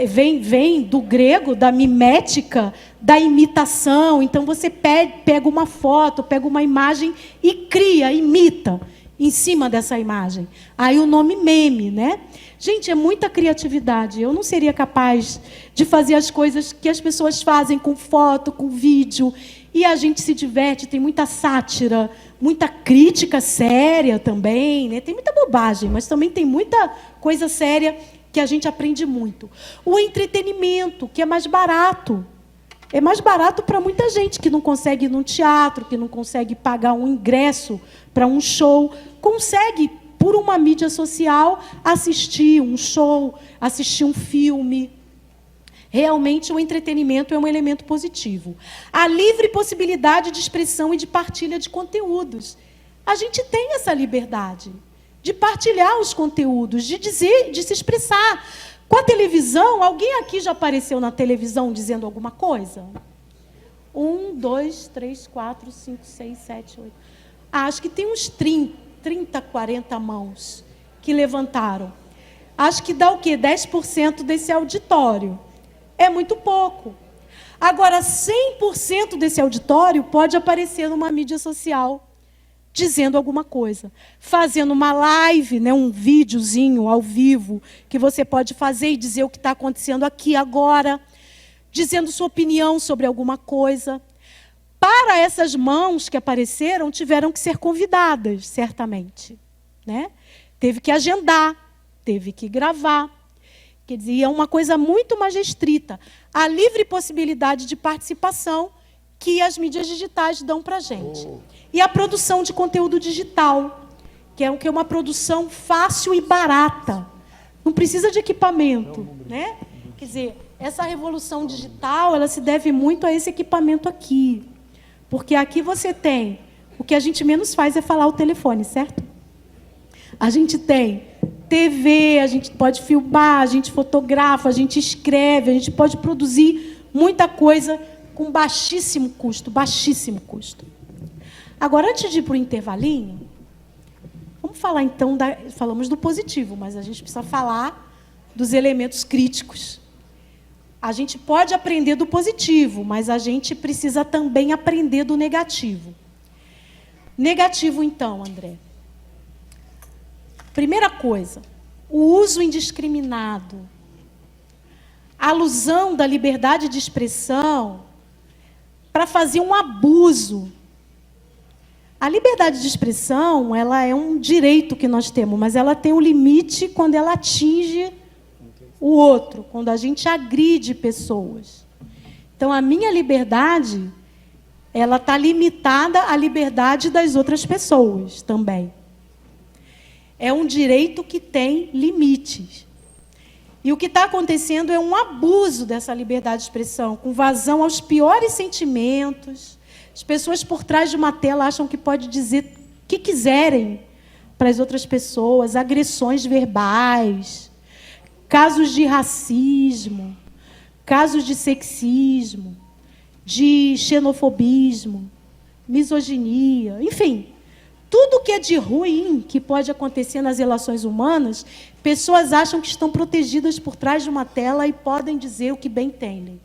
Vem do grego, da mimética, da imitação. Então, você pega uma foto, pega uma imagem e cria, imita em cima dessa imagem. Aí o nome meme, né? Gente, é muita criatividade. Eu não seria capaz de fazer as coisas que as pessoas fazem com foto, com vídeo. E a gente se diverte, tem muita sátira, muita crítica séria também, né? Tem muita bobagem, mas também tem muita coisa séria que a gente aprende muito. O entretenimento, que é mais barato. É mais barato para muita gente que não consegue ir num teatro, que não consegue pagar um ingresso para um show. Consegue, por uma mídia social, assistir um show, assistir um filme. Realmente, o entretenimento é um elemento positivo. A livre possibilidade de expressão e de partilha de conteúdos. A gente tem essa liberdade de partilhar os conteúdos, de dizer, de se expressar. Com a televisão, alguém aqui já apareceu na televisão dizendo alguma coisa? 1, 2, 3, 4, 5, 6, 7, 8. Acho que tem uns 30, 40 mãos que levantaram. Acho que dá o quê? 10% desse auditório. É muito pouco. Agora, 100% desse auditório pode aparecer numa mídia social dizendo alguma coisa, fazendo uma live, né, um videozinho ao vivo, que você pode fazer e dizer o que está acontecendo aqui agora, dizendo sua opinião sobre alguma coisa. Para essas mãos que apareceram, tiveram que ser convidadas, certamente, né? Teve que agendar, teve que gravar. Quer dizer, é uma coisa muito mais restrita. A livre possibilidade de participação que as mídias digitais dão para a gente. E a produção de conteúdo digital, que é uma produção fácil e barata. Não precisa de equipamento, né? Quer dizer, essa revolução digital, ela se deve muito a esse equipamento aqui. Porque aqui você tem, o que a gente menos faz é falar o telefone, certo? A gente tem TV, a gente pode filmar, a gente fotografa, a gente escreve, a gente pode produzir muita coisa com baixíssimo custo, baixíssimo custo. Agora, antes de ir para o intervalinho, vamos falar então, falamos do positivo, mas a gente precisa falar dos elementos críticos. A gente pode aprender do positivo, mas a gente precisa também aprender do negativo. Negativo, então, André. Primeira coisa, o uso indiscriminado. A alusão da liberdade de expressão para fazer um abuso. A liberdade de expressão, ela é um direito que nós temos, mas ela tem um limite quando ela atinge o outro, quando a gente agride pessoas. Então, a minha liberdade ela está limitada à liberdade das outras pessoas também. É um direito que tem limites. E o que está acontecendo é um abuso dessa liberdade de expressão, com vazão aos piores sentimentos. As pessoas por trás de uma tela acham que pode dizer o que quiserem para as outras pessoas, agressões verbais, casos de racismo, casos de sexismo, de xenofobismo, misoginia, enfim, tudo que é de ruim que pode acontecer nas relações humanas, pessoas acham que estão protegidas por trás de uma tela e podem dizer o que bem entendem.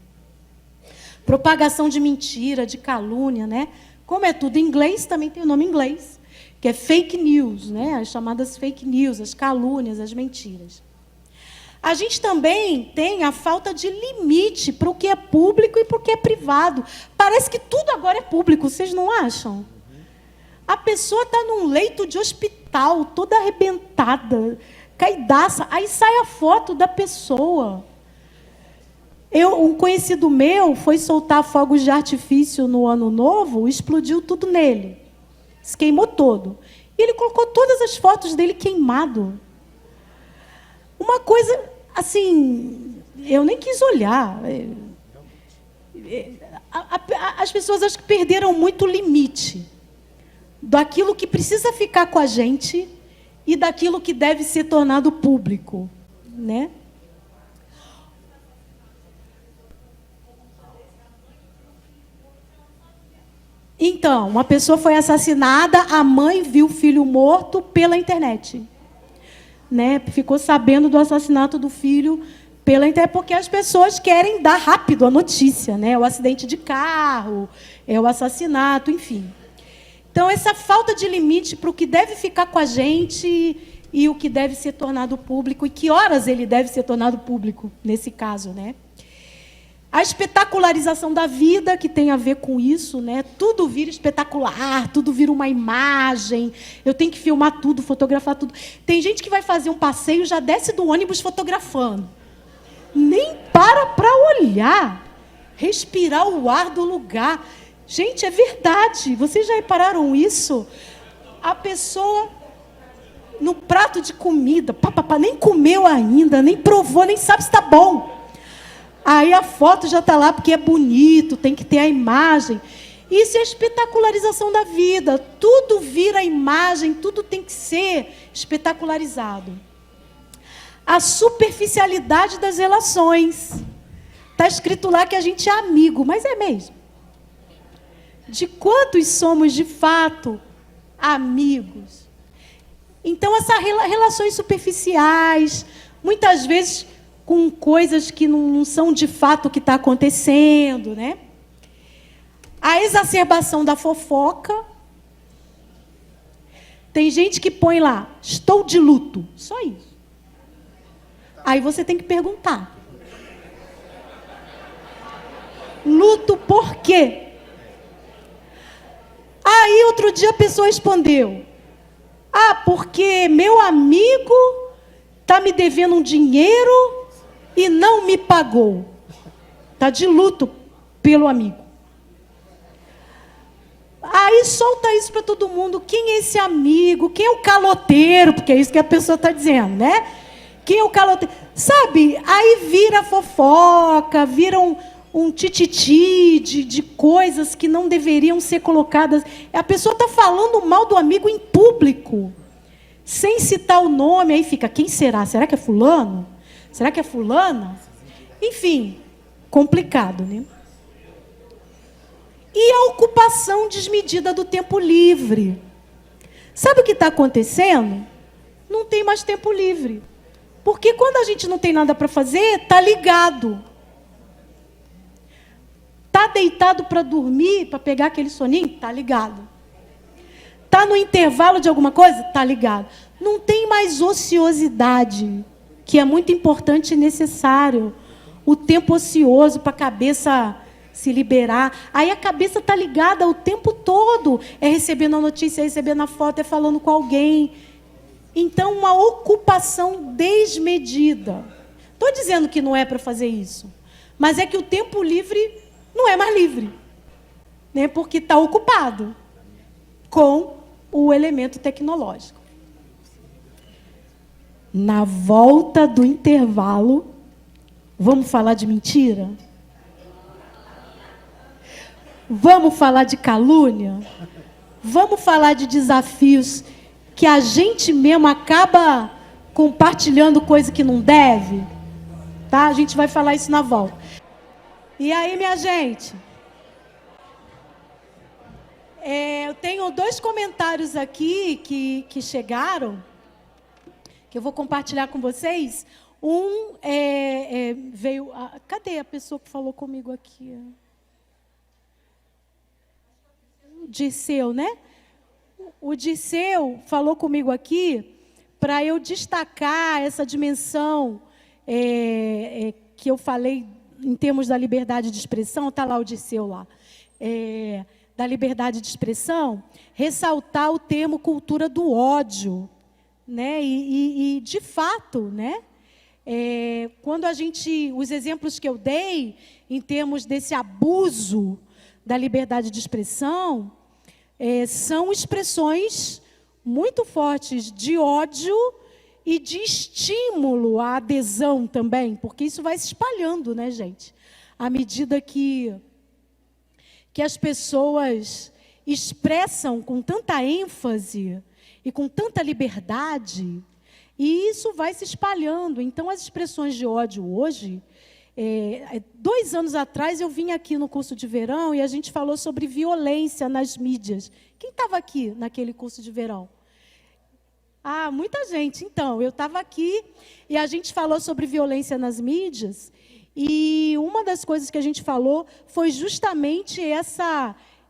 Propagação de mentira, de calúnia, né? Como é tudo em inglês, também tem o nome em inglês, que é fake news, né? As chamadas fake news, as calúnias, as mentiras. A gente também tem a falta de limite para o que é público e para o que é privado. Parece que tudo agora é público, vocês não acham? A pessoa está num leito de hospital, toda arrebentada, caidaça, aí sai a foto da pessoa. Um conhecido meu foi soltar fogos de artifício no Ano Novo, explodiu tudo nele. Se queimou todo. E ele colocou todas as fotos dele queimado. Uma coisa, assim, eu nem quis olhar. As pessoas acho que perderam muito o limite daquilo que precisa ficar com a gente e daquilo que deve ser tornado público, né? Então, uma pessoa foi assassinada, a mãe viu o filho morto pela internet. Né? Ficou sabendo do assassinato do filho pela internet, porque as pessoas querem dar rápido a notícia, né? O acidente de carro, o assassinato, enfim. Então, essa falta de limite para o que deve ficar com a gente e o que deve ser tornado público, e que horas ele deve ser tornado público, nesse caso, né? A espetacularização da vida, que tem a ver com isso, né? Tudo vira espetacular, tudo vira uma imagem. Eu tenho que filmar tudo, fotografar tudo. Tem gente que vai fazer um passeio, já desce do ônibus fotografando. Nem para olhar, respirar o ar do lugar. Gente, é verdade. Vocês já repararam isso? A pessoa, no prato de comida, nem comeu ainda, nem provou, nem sabe se está bom. Aí a foto já está lá porque é bonito, tem que ter a imagem. Isso é a espetacularização da vida. Tudo vira imagem, tudo tem que ser espetacularizado. A superficialidade das relações. Está escrito lá que a gente é amigo, mas é mesmo. De quantos somos, de fato, amigos? Então, essas relações superficiais, muitas vezes com coisas que não são de fato o que está acontecendo, né? A exacerbação da fofoca. Tem gente que põe lá, estou de luto, só isso. Aí você tem que perguntar. Luto por quê? Aí outro dia a pessoa respondeu, porque meu amigo está me devendo um dinheiro e não me pagou. Está de luto pelo amigo. Aí solta isso para todo mundo. Quem é esse amigo? Quem é o caloteiro? Porque é isso que a pessoa está dizendo, né? Quem é o caloteiro? Sabe, aí vira fofoca, vira um tititi de coisas que não deveriam ser colocadas. A pessoa está falando mal do amigo em público, sem citar o nome. Aí fica, quem será? Será que é fulano? Será que é fulana? Enfim, complicado, né? E a ocupação desmedida do tempo livre. Sabe o que está acontecendo? Não tem mais tempo livre. Porque quando a gente não tem nada para fazer, está ligado. Está deitado para dormir, para pegar aquele soninho? Está ligado. Está no intervalo de alguma coisa? Está ligado. Não tem mais ociosidade, que é muito importante e necessário. O tempo ocioso para a cabeça se liberar. Aí a cabeça está ligada o tempo todo. É recebendo a notícia, é recebendo a foto, é falando com alguém. Então, uma ocupação desmedida. Estou dizendo que não é para fazer isso. Mas é que o tempo livre não é mais livre. né? Porque está ocupado com o elemento tecnológico. Na volta do intervalo, vamos falar de mentira? Vamos falar de calúnia? Vamos falar de desafios que a gente mesmo acaba compartilhando coisa que não deve? Tá? A gente vai falar isso na volta. E aí, minha gente? Eu tenho 2 comentários aqui que chegaram, que eu vou compartilhar com vocês. Um veio... cadê a pessoa que falou comigo aqui? O Dirceu, né? O Dirceu falou comigo aqui para eu destacar essa dimensão que eu falei em termos da liberdade de expressão. Está lá o Dirceu lá. Da liberdade de expressão, ressaltar o termo cultura do ódio, né? E de fato, né? Quando os exemplos que eu dei em termos desse abuso da liberdade de expressão, são expressões muito fortes de ódio e de estímulo à adesão também, porque isso vai se espalhando, né, gente? À medida que as pessoas expressam com tanta ênfase e com tanta liberdade, e isso vai se espalhando. Então, as expressões de ódio hoje... 2 anos atrás, eu vim aqui no curso de verão e a gente falou sobre violência nas mídias. Quem estava aqui naquele curso de verão? Muita gente. Então, eu estava aqui e a gente falou sobre violência nas mídias. E uma das coisas que a gente falou foi justamente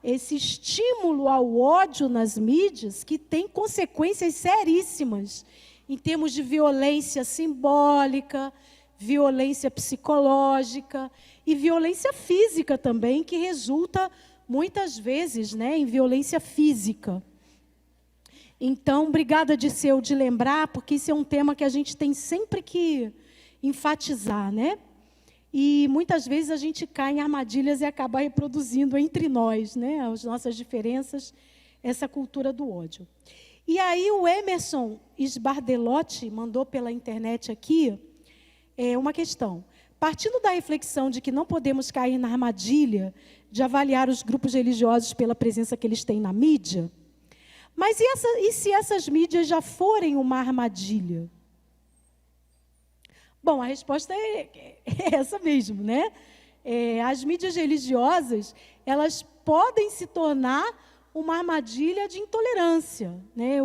esse estímulo ao ódio nas mídias, que tem consequências seríssimas em termos de violência simbólica, violência psicológica e violência física também, que resulta muitas vezes, né, em violência física. Então, obrigada, Dirceu, de lembrar, porque isso é um tema que a gente tem sempre que enfatizar, né? E muitas vezes a gente cai em armadilhas e acaba reproduzindo entre nós, né, as nossas diferenças, essa cultura do ódio. E aí o Emerson Sbardelotti mandou pela internet aqui uma questão. Partindo da reflexão de que não podemos cair na armadilha de avaliar os grupos religiosos pela presença que eles têm na mídia, mas e se essas mídias já forem uma armadilha? Bom, a resposta é essa mesmo, né? As mídias religiosas, elas podem se tornar uma armadilha de intolerância, né?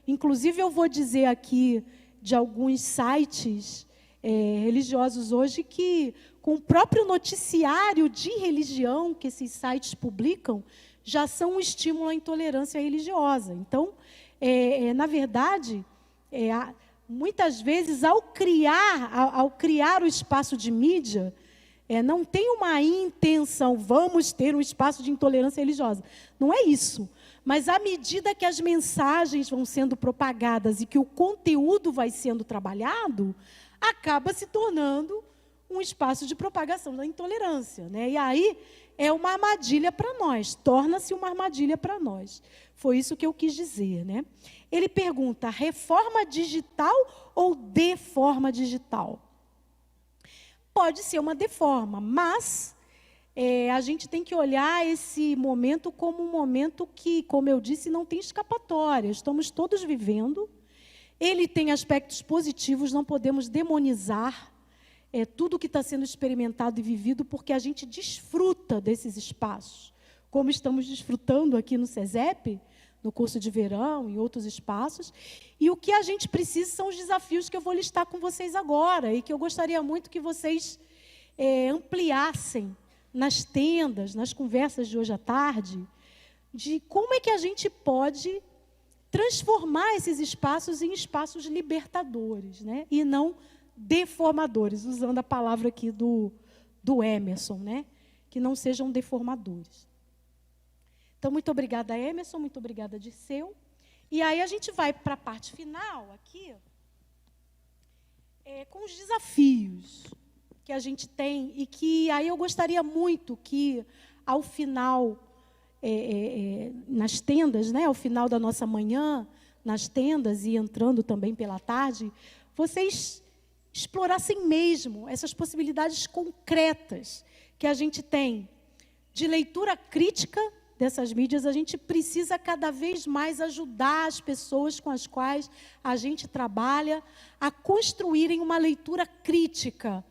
Inclusive, eu vou dizer aqui de alguns sites religiosos hoje que, com o próprio noticiário de religião que esses sites publicam, já são um estímulo à intolerância religiosa. Então, na verdade, muitas vezes, ao criar o espaço de mídia, não tem uma intenção, vamos ter um espaço de intolerância religiosa. Não é isso. Mas, à medida que as mensagens vão sendo propagadas e que o conteúdo vai sendo trabalhado, acaba se tornando um espaço de propagação da intolerância, né? E aí é uma armadilha para nós, torna-se uma armadilha para nós. Foi isso que eu quis dizer, né? Ele pergunta, reforma digital ou deforma digital? Pode ser uma deforma, mas a gente tem que olhar esse momento como um momento que, como eu disse, não tem escapatória. Estamos todos vivendo. Ele tem aspectos positivos, não podemos demonizar tudo que está sendo experimentado e vivido, porque a gente desfruta desses espaços, como estamos desfrutando aqui no SESEP, no curso de verão, em outros espaços. E o que a gente precisa são os desafios que eu vou listar com vocês agora, e que eu gostaria muito que vocês ampliassem nas tendas, nas conversas de hoje à tarde, de como é que a gente pode transformar esses espaços em espaços libertadores, né? E não deformadores, usando a palavra aqui do Emerson, né? Que não sejam deformadores. Então, muito obrigada, Emerson, muito obrigada, Dirceu. E aí a gente vai para a parte final aqui, com os desafios que a gente tem, e que aí eu gostaria muito que, ao final nas tendas, né, ao final da nossa manhã, nas tendas e entrando também pela tarde, vocês explorassem mesmo essas possibilidades concretas que a gente tem de leitura crítica dessas mídias. A gente precisa cada vez mais ajudar as pessoas com as quais a gente trabalha a construírem uma leitura crítica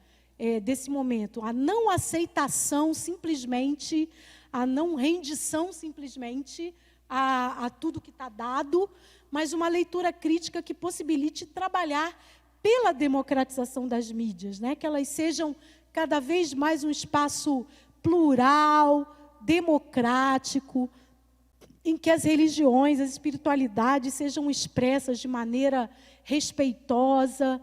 desse momento, a não aceitação simplesmente, a não rendição simplesmente a tudo que está dado, mas uma leitura crítica que possibilite trabalhar pela democratização das mídias, né? Que elas sejam cada vez mais um espaço plural, democrático, em que as religiões, as espiritualidades sejam expressas de maneira respeitosa,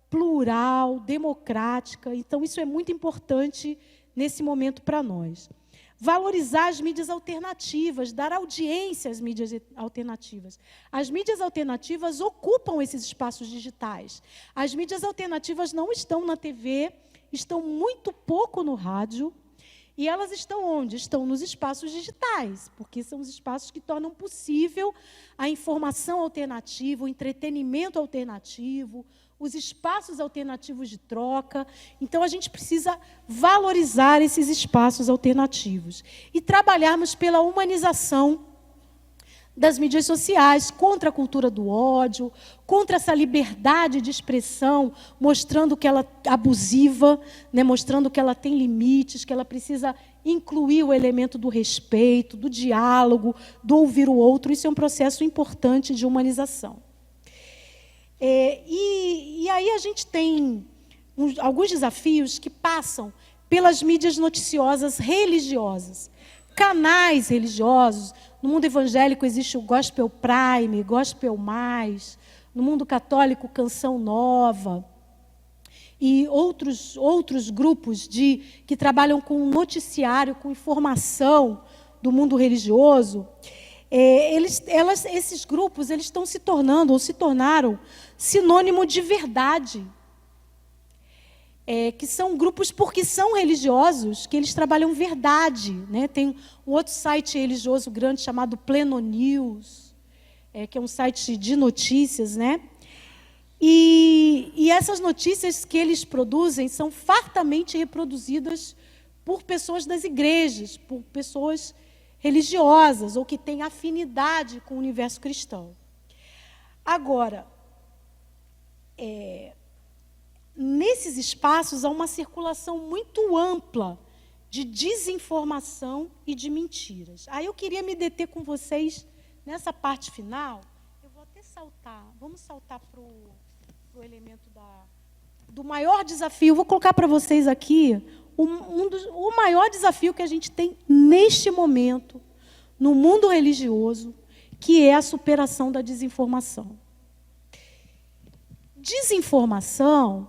plural, democrática. Então, isso é muito importante nesse momento para nós. Valorizar as mídias alternativas, dar audiência às mídias alternativas. As mídias alternativas ocupam esses espaços digitais. As mídias alternativas não estão na TV, estão muito pouco no rádio, e elas estão onde? Estão nos espaços digitais, porque são os espaços que tornam possível a informação alternativa, o entretenimento alternativo, os espaços alternativos de troca. Então, a gente precisa valorizar esses espaços alternativos e trabalharmos pela humanização das mídias sociais, contra a cultura do ódio, contra essa liberdade de expressão, mostrando que ela é abusiva, né, mostrando que ela tem limites, que ela precisa incluir o elemento do respeito, do diálogo, do ouvir o outro. Isso é um processo importante de humanização. E aí a gente tem alguns desafios que passam pelas mídias noticiosas religiosas, canais religiosos. No mundo evangélico existe o Gospel Prime, Gospel Mais, no mundo católico, Canção Nova, e outros grupos que trabalham com noticiário, com informação do mundo religioso. Esses grupos estão se tornando, ou se tornaram, sinônimo de verdade. Que são grupos, porque são religiosos, que eles trabalham verdade, né? Tem um outro site religioso grande chamado Pleno News, que é um site de notícias, né? E essas notícias que eles produzem são fartamente reproduzidas por pessoas das igrejas, por pessoas religiosas, ou que têm afinidade com o universo cristão. Agora, nesses espaços há uma circulação muito ampla de desinformação e de mentiras. Aí eu queria me deter com vocês nessa parte final. Eu vou até saltar, vamos saltar para o elemento do maior desafio. Vou colocar para vocês aqui o maior desafio que a gente tem neste momento, no mundo religioso, que é a superação da desinformação. Desinformação,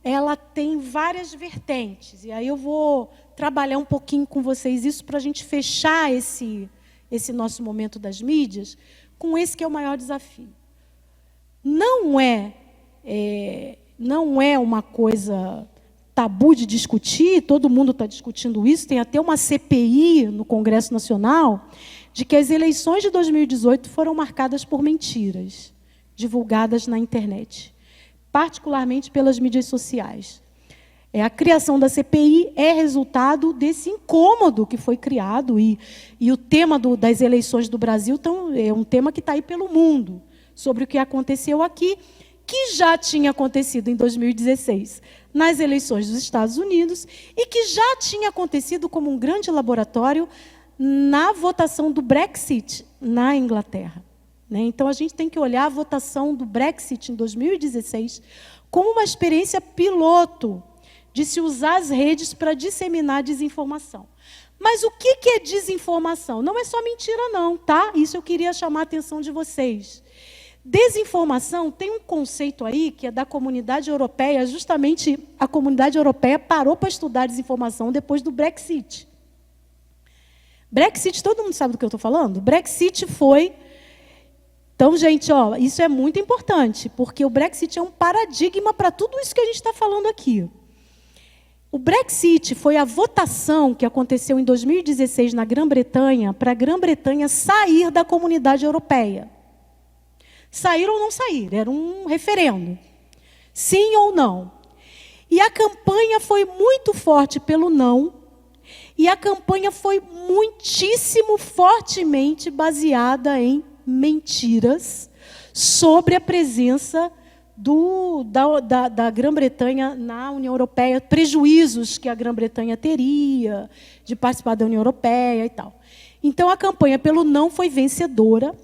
ela tem várias vertentes, e aí eu vou trabalhar um pouquinho com vocês isso para a gente fechar esse nosso momento das mídias com esse que é o maior desafio. Não é uma coisa tabu de discutir, todo mundo está discutindo isso, tem até uma CPI no Congresso Nacional, de que as eleições de 2018 foram marcadas por mentiras divulgadas na internet, particularmente pelas mídias sociais. A criação da CPI é resultado desse incômodo que foi criado, e o tema das eleições do Brasil é um tema que está aí pelo mundo, sobre o que aconteceu aqui, que já tinha acontecido em 2016 nas eleições dos Estados Unidos e que já tinha acontecido como um grande laboratório na votação do Brexit na Inglaterra. Então, a gente tem que olhar a votação do Brexit em 2016 como uma experiência piloto de se usar as redes para disseminar desinformação. Mas o que é desinformação? Não é só mentira, não, tá? Isso eu queria chamar a atenção de vocês. Desinformação tem um conceito aí que é da comunidade europeia, justamente a comunidade europeia parou para estudar desinformação depois do Brexit. Brexit, todo mundo sabe do que eu estou falando? Brexit foi... Então, gente, isso é muito importante, porque o Brexit é um paradigma para tudo isso que a gente está falando aqui. O Brexit foi a votação que aconteceu em 2016 na Grã-Bretanha para a Grã-Bretanha sair da comunidade europeia. Sair ou não sair, era um referendo. Sim ou não. E a campanha foi muito forte pelo não, e a campanha foi muitíssimo fortemente baseada em mentiras sobre a presença da Grã-Bretanha na União Europeia, prejuízos que a Grã-Bretanha teria de participar da União Europeia e tal. Então, a campanha pelo não foi vencedora,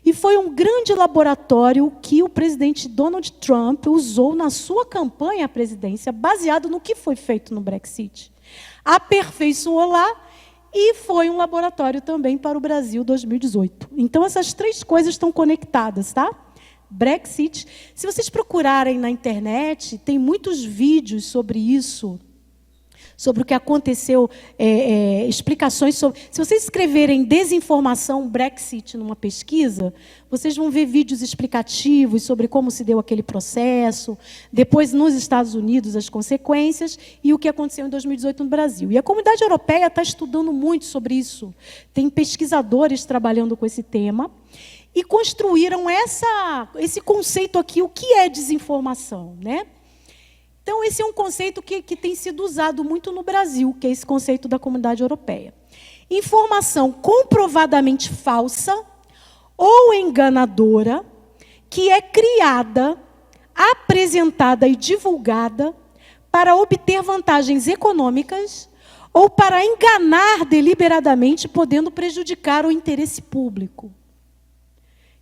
e foi um grande laboratório que o presidente Donald Trump usou na sua campanha à presidência, baseado no que foi feito no Brexit. Aperfeiçoou lá e foi um laboratório também para o Brasil 2018. Então, essas três coisas estão conectadas, tá? Brexit. Se vocês procurarem na internet, tem muitos vídeos sobre isso, sobre o que aconteceu, explicações sobre... Se vocês escreverem desinformação Brexit numa pesquisa, vocês vão ver vídeos explicativos sobre como se deu aquele processo, depois nos Estados Unidos as consequências e o que aconteceu em 2018 no Brasil. E a comunidade europeia está estudando muito sobre isso. Tem pesquisadores trabalhando com esse tema e construíram esse conceito aqui, o que é desinformação, né? Então, esse é um conceito que tem sido usado muito no Brasil, que é esse conceito da comunidade europeia. Informação comprovadamente falsa ou enganadora, que é criada, apresentada e divulgada para obter vantagens econômicas ou para enganar deliberadamente, podendo prejudicar o interesse público.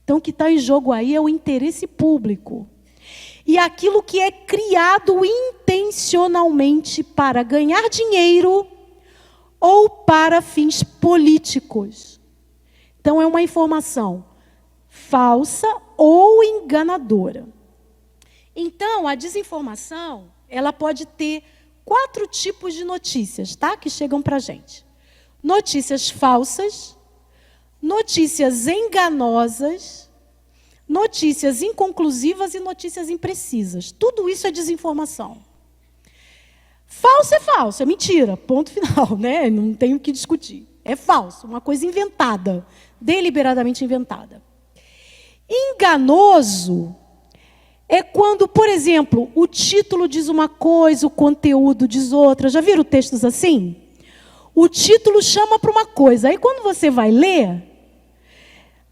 Então, o que está em jogo aí é o interesse público. E aquilo que é criado intencionalmente para ganhar dinheiro ou para fins políticos. Então, é uma informação falsa ou enganadora. Então, a desinformação, ela pode ter 4 tipos de notícias, tá? Que chegam para a gente. Notícias falsas, notícias enganosas, notícias inconclusivas e notícias imprecisas. Tudo isso é desinformação. Falso é falso, é mentira, ponto final, né? Não tem o que discutir. É falso, uma coisa inventada, deliberadamente inventada. Enganoso é quando, por exemplo, o título diz uma coisa, o conteúdo diz outra. Já viram textos assim? O título chama para uma coisa, aí quando você vai ler,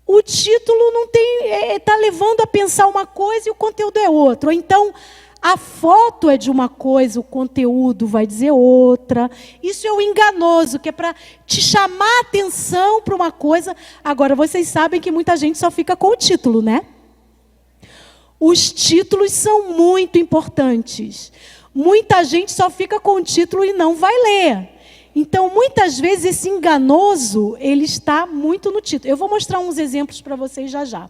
o título não tem, está levando a pensar uma coisa e o conteúdo é outro. Ou então, a foto é de uma coisa, o conteúdo vai dizer outra. Isso é o enganoso, que é para te chamar a atenção para uma coisa. Agora, vocês sabem que muita gente só fica com o título, né? Os títulos são muito importantes. Muita gente só fica com o título e não vai ler. Então, muitas vezes, esse enganoso, ele está muito no título. Eu vou mostrar uns exemplos para vocês já já.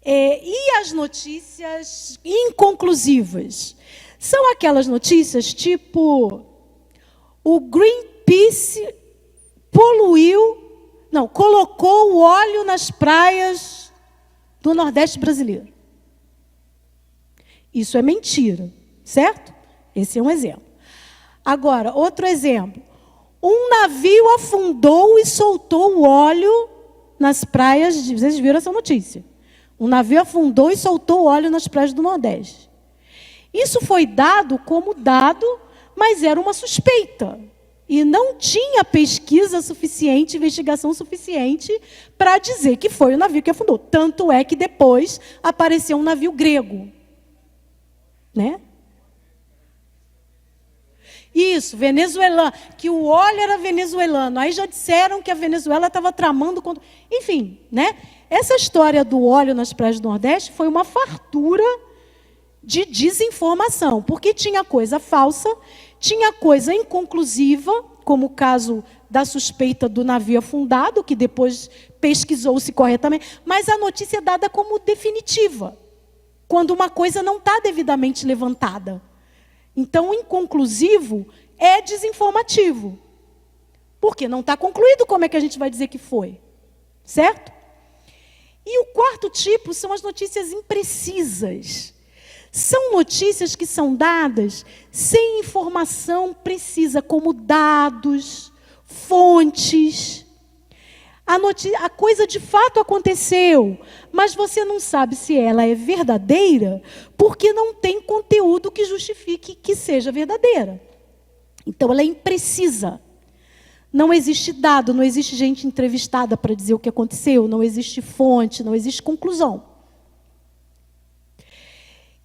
E as notícias inconclusivas? São aquelas notícias tipo, o Greenpeace colocou o óleo nas praias do Nordeste brasileiro. Isso é mentira, certo? Esse é um exemplo. Agora, outro exemplo. Um navio afundou e soltou o óleo nas praias. Vocês viram essa notícia? Um navio afundou e soltou o óleo nas praias do Nordeste. Isso foi dado como dado, mas era uma suspeita. E não tinha pesquisa suficiente, investigação suficiente para dizer que foi o navio que afundou. Tanto é que depois apareceu um navio grego. Né? Isso, venezuelano, que o óleo era venezuelano. Aí já disseram que a Venezuela estava tramando contra... Enfim, né? Essa história do óleo nas praias do Nordeste foi uma fartura de desinformação, porque tinha coisa falsa, tinha coisa inconclusiva, como o caso da suspeita do navio afundado, que depois pesquisou-se corretamente, mas a notícia é dada como definitiva, quando uma coisa não está devidamente levantada. Então, o inconclusivo é desinformativo. Porque não está concluído, como é que a gente vai dizer que foi? Certo? E o quarto tipo são as notícias imprecisas. São notícias que são dadas sem informação precisa, como dados, fontes. A coisa de fato aconteceu, mas você não sabe se ela é verdadeira, porque não tem conteúdo que justifique que seja verdadeira. Então, ela é imprecisa. Não existe dado, não existe gente entrevistada para dizer o que aconteceu, não existe fonte, não existe conclusão.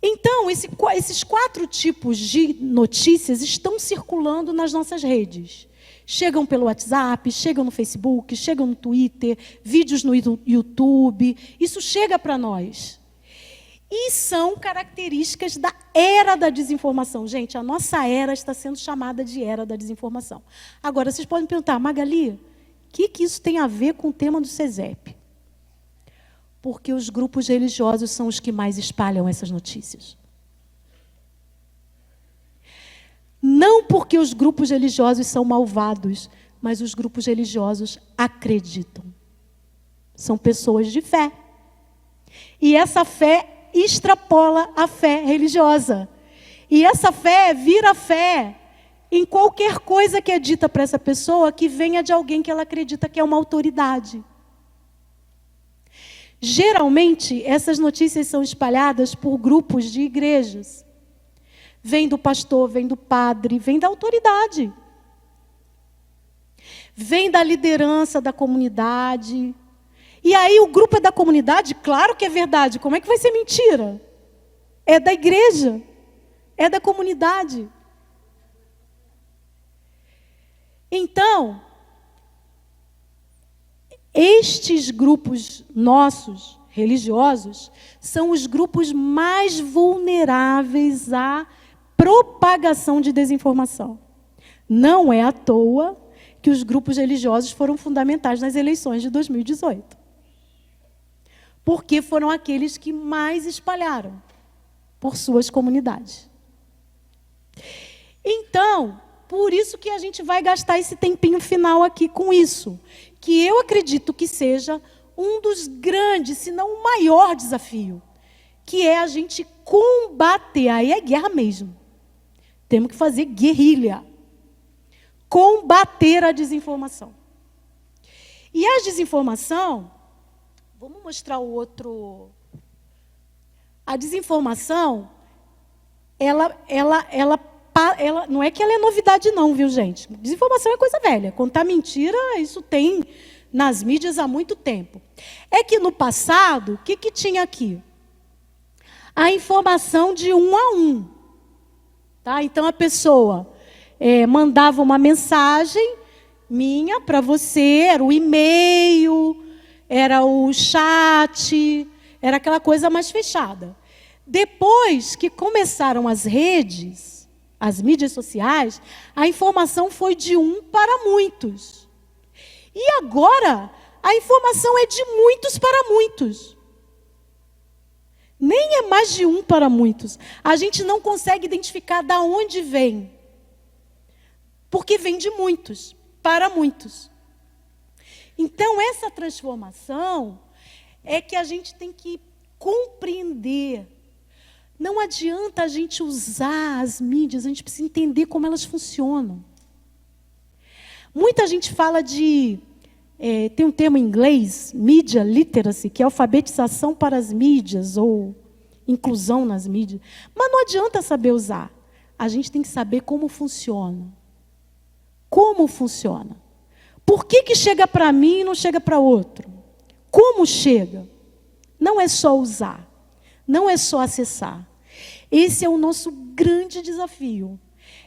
Então, esses 4 tipos de notícias estão circulando nas nossas redes. Chegam pelo WhatsApp, chegam no Facebook, chegam no Twitter, vídeos no YouTube. Isso chega para nós. E são características da era da desinformação. Gente, a nossa era está sendo chamada de era da desinformação. Agora, vocês podem perguntar, Magali, o que isso tem a ver com o tema do CESEP? Porque os grupos religiosos são os que mais espalham essas notícias. Não porque os grupos religiosos são malvados, mas os grupos religiosos acreditam. São pessoas de fé. E essa fé extrapola a fé religiosa. E essa fé vira fé em qualquer coisa que é dita para essa pessoa que venha de alguém que ela acredita que é uma autoridade. Geralmente, essas notícias são espalhadas por grupos de igrejas. Vem do pastor, vem do padre, vem da autoridade. Vem da liderança da comunidade. E aí o grupo é da comunidade? Claro que é verdade. Como é que vai ser mentira? É da igreja. É da comunidade. Então, estes grupos nossos, religiosos, são os grupos mais vulneráveis à propagação de desinformação. Não é à toa que os grupos religiosos foram fundamentais nas eleições de 2018. Porque foram aqueles que mais espalharam por suas comunidades. Então, por isso que a gente vai gastar esse tempinho final aqui com isso, que eu acredito que seja um dos grandes, se não o maior desafio, que é a gente combater, aí é guerra mesmo. Temos que fazer guerrilha. Combater a desinformação. E a desinformação, vamos mostrar o outro. A desinformação, ela não é que ela é novidade não, viu, gente? Desinformação é coisa velha. Contar mentira, isso tem nas mídias há muito tempo. É que no passado, o que tinha aqui? A informação de 1 a 1. Tá? Então, a pessoa mandava uma mensagem minha para você, era o e-mail, era o chat, era aquela coisa mais fechada. Depois que começaram as redes, as mídias sociais, a informação foi de 1 para muitos. E agora, a informação é de muitos para muitos. Nem é mais de 1 para muitos. A gente não consegue identificar de onde vem. Porque vem de muitos, para muitos. Então, essa transformação é que a gente tem que compreender. Não adianta a gente usar as mídias, a gente precisa entender como elas funcionam. Muita gente fala de... tem um termo em inglês, media literacy, que é alfabetização para as mídias, ou inclusão nas mídias. Mas não adianta saber usar. A gente tem que saber como funciona. Como funciona. Por que chega para mim e não chega para outro? Como chega? Não é só usar. Não é só acessar. Esse é o nosso grande desafio.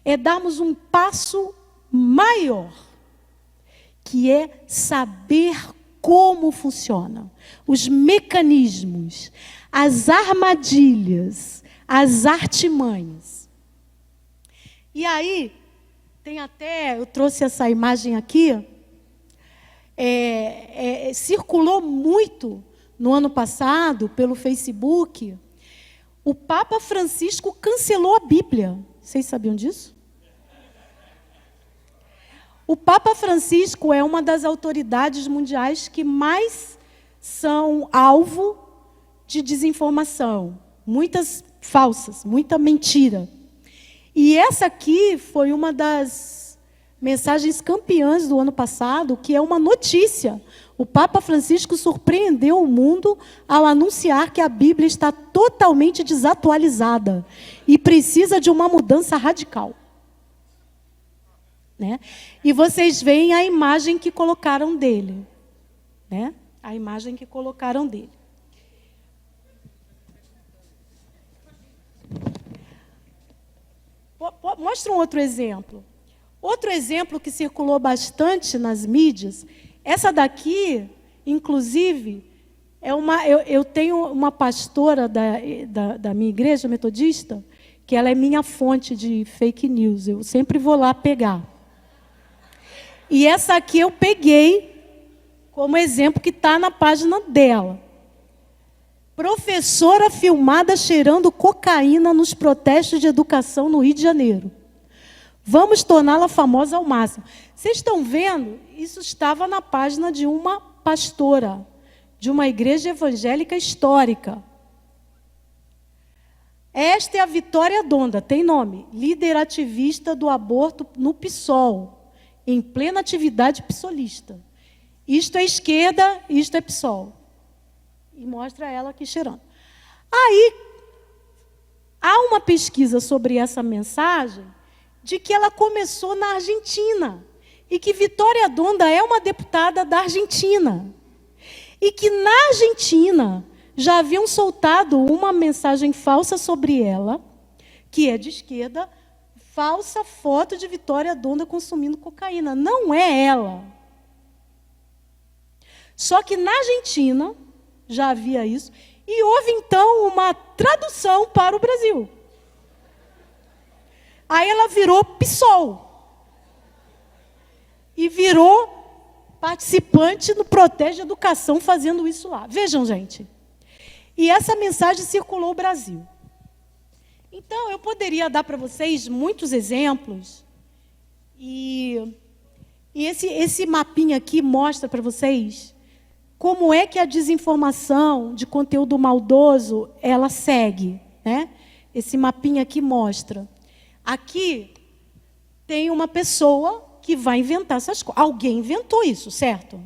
É darmos um passo maior, que é saber como funciona, os mecanismos, as armadilhas, as artimanhas. E aí, tem até, eu trouxe essa imagem aqui, circulou muito no ano passado, pelo Facebook, o Papa Francisco cancelou a Bíblia. Vocês sabiam disso? O Papa Francisco é uma das autoridades mundiais que mais são alvo de desinformação. muitas falsas, muita mentira. E essa aqui foi uma das mensagens campeãs do ano passado, que é uma notícia. O Papa Francisco surpreendeu o mundo ao anunciar que a Bíblia está totalmente desatualizada e precisa de uma mudança radical. Né? E vocês veem a imagem que colocaram dele. Né? A imagem que colocaram dele. Mostra um outro exemplo. Outro exemplo que circulou bastante nas mídias, essa daqui, inclusive, eu tenho uma pastora da minha igreja metodista, que ela é minha fonte de fake news. Eu sempre vou lá pegar. E essa aqui eu peguei como exemplo que está na página dela. Professora filmada cheirando cocaína nos protestos de educação no Rio de Janeiro. Vamos torná-la famosa ao máximo. Vocês estão vendo? Isso estava na página de uma pastora, de uma igreja evangélica histórica. Esta é a Vitória Donda, tem nome, líder ativista do aborto no PSOL, em plena atividade psolista. Isto é esquerda, isto é PSOL. E mostra ela aqui cheirando. Aí, há uma pesquisa sobre essa mensagem, de que ela começou na Argentina, e que Vitória Donda é uma deputada da Argentina. E que na Argentina já haviam soltado uma mensagem falsa sobre ela, que é de esquerda, falsa foto de Vitória Donda consumindo cocaína. Não é ela. Só que na Argentina já havia isso, e houve então uma tradução para o Brasil. Aí ela virou PSOL. E virou participante no protesto de educação fazendo isso lá. Vejam, gente. E essa mensagem circulou o Brasil. Então, eu poderia dar para vocês muitos exemplos. E esse mapinha aqui mostra para vocês como é que a desinformação de conteúdo maldoso, ela segue. Né? Esse mapinha aqui mostra. Aqui tem uma pessoa que vai inventar essas coisas. Alguém inventou isso, certo?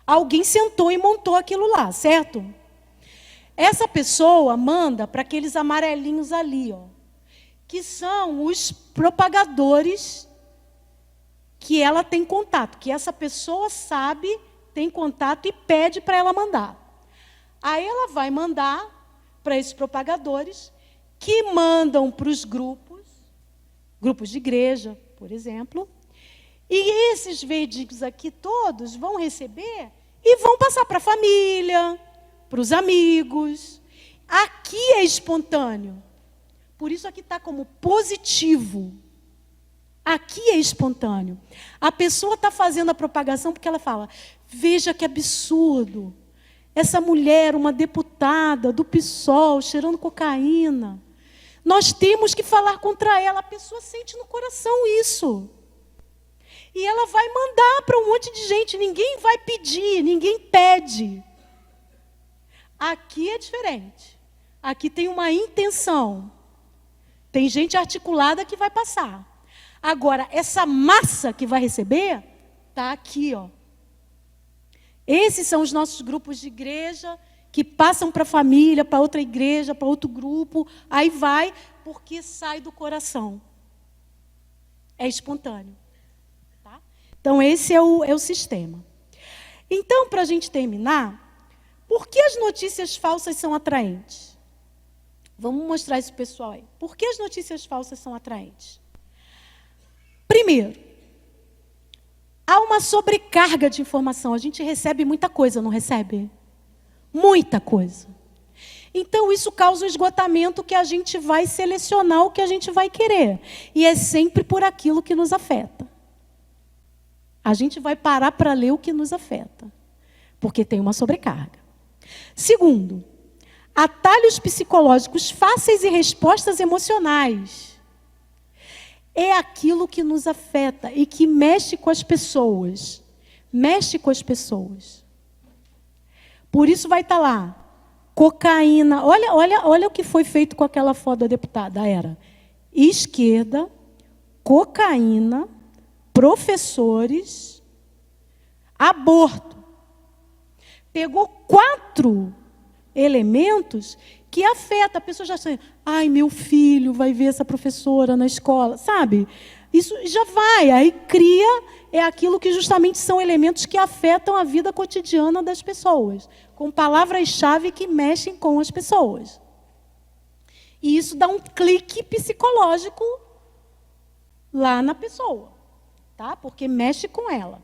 Alguém sentou e montou aquilo lá, certo? Essa pessoa manda para aqueles amarelinhos ali, ó, que são os propagadores que ela tem contato, que essa pessoa sabe, tem contato e pede para ela mandar. Aí ela vai mandar para esses propagadores, que mandam para os grupos de igreja, por exemplo, e esses verdinhos aqui todos vão receber e vão passar para a família, para os amigos. Aqui é espontâneo. Por isso aqui está como positivo. Aqui é espontâneo. A pessoa está fazendo a propagação porque ela fala, veja que absurdo. Essa mulher, uma deputada do PSOL, cheirando cocaína. Nós temos que falar contra ela. A pessoa sente no coração isso. E ela vai mandar para um monte de gente. Ninguém vai pedir, ninguém pede. Aqui é diferente. Aqui tem uma intenção. Tem gente articulada que vai passar. Agora, essa massa que vai receber, está aqui, ó. Esses são os nossos grupos de igreja, que passam para a família, para outra igreja, para outro grupo. Aí vai, porque sai do coração. É espontâneo. Tá? Então, esse é o sistema. Então, para a gente terminar, por que as notícias falsas são atraentes? Vamos mostrar isso, pessoal, aí. Por que as notícias falsas são atraentes? Primeiro, há uma sobrecarga de informação. A gente recebe muita coisa, não recebe? Muita coisa. Então, isso causa um esgotamento que a gente vai selecionar o que a gente vai querer. E é sempre por aquilo que nos afeta. A gente vai parar para ler o que nos afeta. Porque tem uma sobrecarga. Segundo, atalhos psicológicos fáceis e respostas emocionais. É aquilo que nos afeta e que mexe com as pessoas. Mexe com as pessoas. Por isso vai estar lá, cocaína. Olha o que foi feito com aquela foto da deputada. Era esquerda, cocaína, professores, aborto. Pegou 4 elementos que afetam. A pessoa já está, ai, meu filho vai ver essa professora na escola, sabe? Isso já vai, aí cria, aquilo que justamente são elementos que afetam a vida cotidiana das pessoas, com palavras-chave que mexem com as pessoas. E isso dá um clique psicológico lá na pessoa, tá? Porque mexe com ela.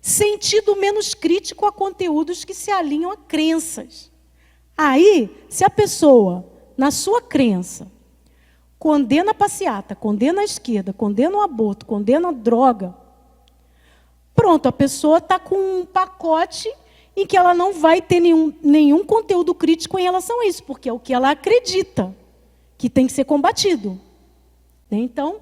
Sentido menos crítico a conteúdos que se alinham a crenças. Aí, se a pessoa, na sua crença, condena a passeata, condena a esquerda, condena o aborto, condena a droga, pronto, a pessoa está com um pacote em que ela não vai ter nenhum conteúdo crítico em relação a isso, porque é o que ela acredita que tem que ser combatido. Então,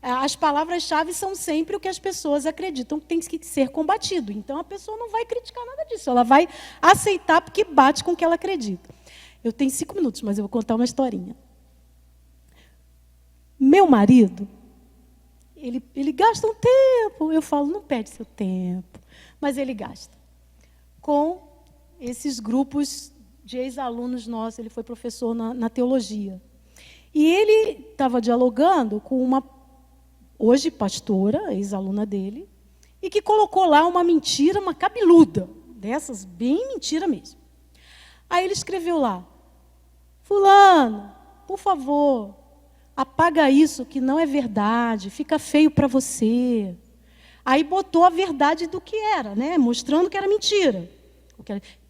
as palavras-chave são sempre o que as pessoas acreditam que tem que ser combatido. Então, a pessoa não vai criticar nada disso, ela vai aceitar porque bate com o que ela acredita. Eu tenho 5 minutos, mas eu vou contar uma historinha. Meu marido, ele gasta um tempo, eu falo, não perde seu tempo, mas ele gasta, com esses grupos de ex-alunos nossos. Ele foi professor na teologia. E ele estava dialogando com uma, hoje pastora, ex-aluna dele, e que colocou lá uma mentira, uma cabeluda, dessas, bem mentira mesmo. Aí ele escreveu lá, fulano, por favor, apaga isso que não é verdade, fica feio para você. Aí botou a verdade do que era, né? Mostrando que era mentira.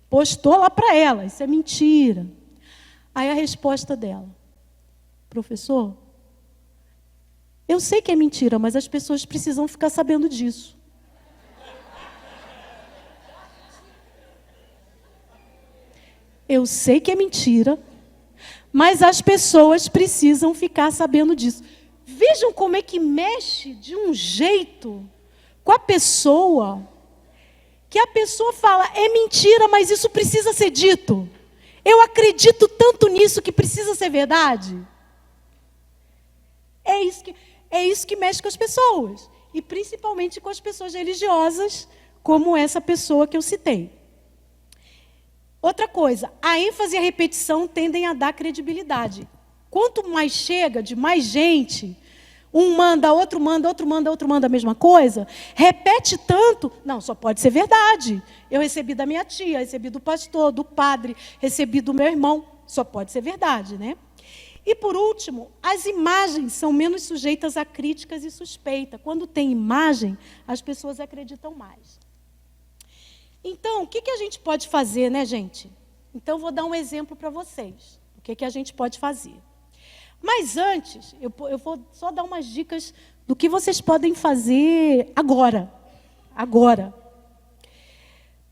Postou lá para ela, isso é mentira. Aí a resposta dela, professor, eu sei que é mentira, mas as pessoas precisam ficar sabendo disso. Eu sei que é mentira, mas as pessoas precisam ficar sabendo disso. Vejam como é que mexe de um jeito com a pessoa, que a pessoa fala, é mentira, mas isso precisa ser dito. Eu acredito tanto nisso que precisa ser verdade. É isso que mexe com as pessoas. E principalmente com as pessoas religiosas, como essa pessoa que eu citei. Outra coisa, a ênfase e a repetição tendem a dar credibilidade. Quanto mais chega de mais gente, um manda, outro manda, outro manda, outro manda a mesma coisa, repete tanto, não, só pode ser verdade. Eu recebi da minha tia, recebi do pastor, do padre, recebi do meu irmão, só pode ser verdade, né? E por último, as imagens são menos sujeitas a críticas e suspeita. Quando tem imagem, as pessoas acreditam mais. Então, o que a gente pode fazer, né, gente? Então, vou dar um exemplo para vocês. O que a gente pode fazer. Mas antes, eu vou só dar umas dicas do que vocês podem fazer agora. Agora.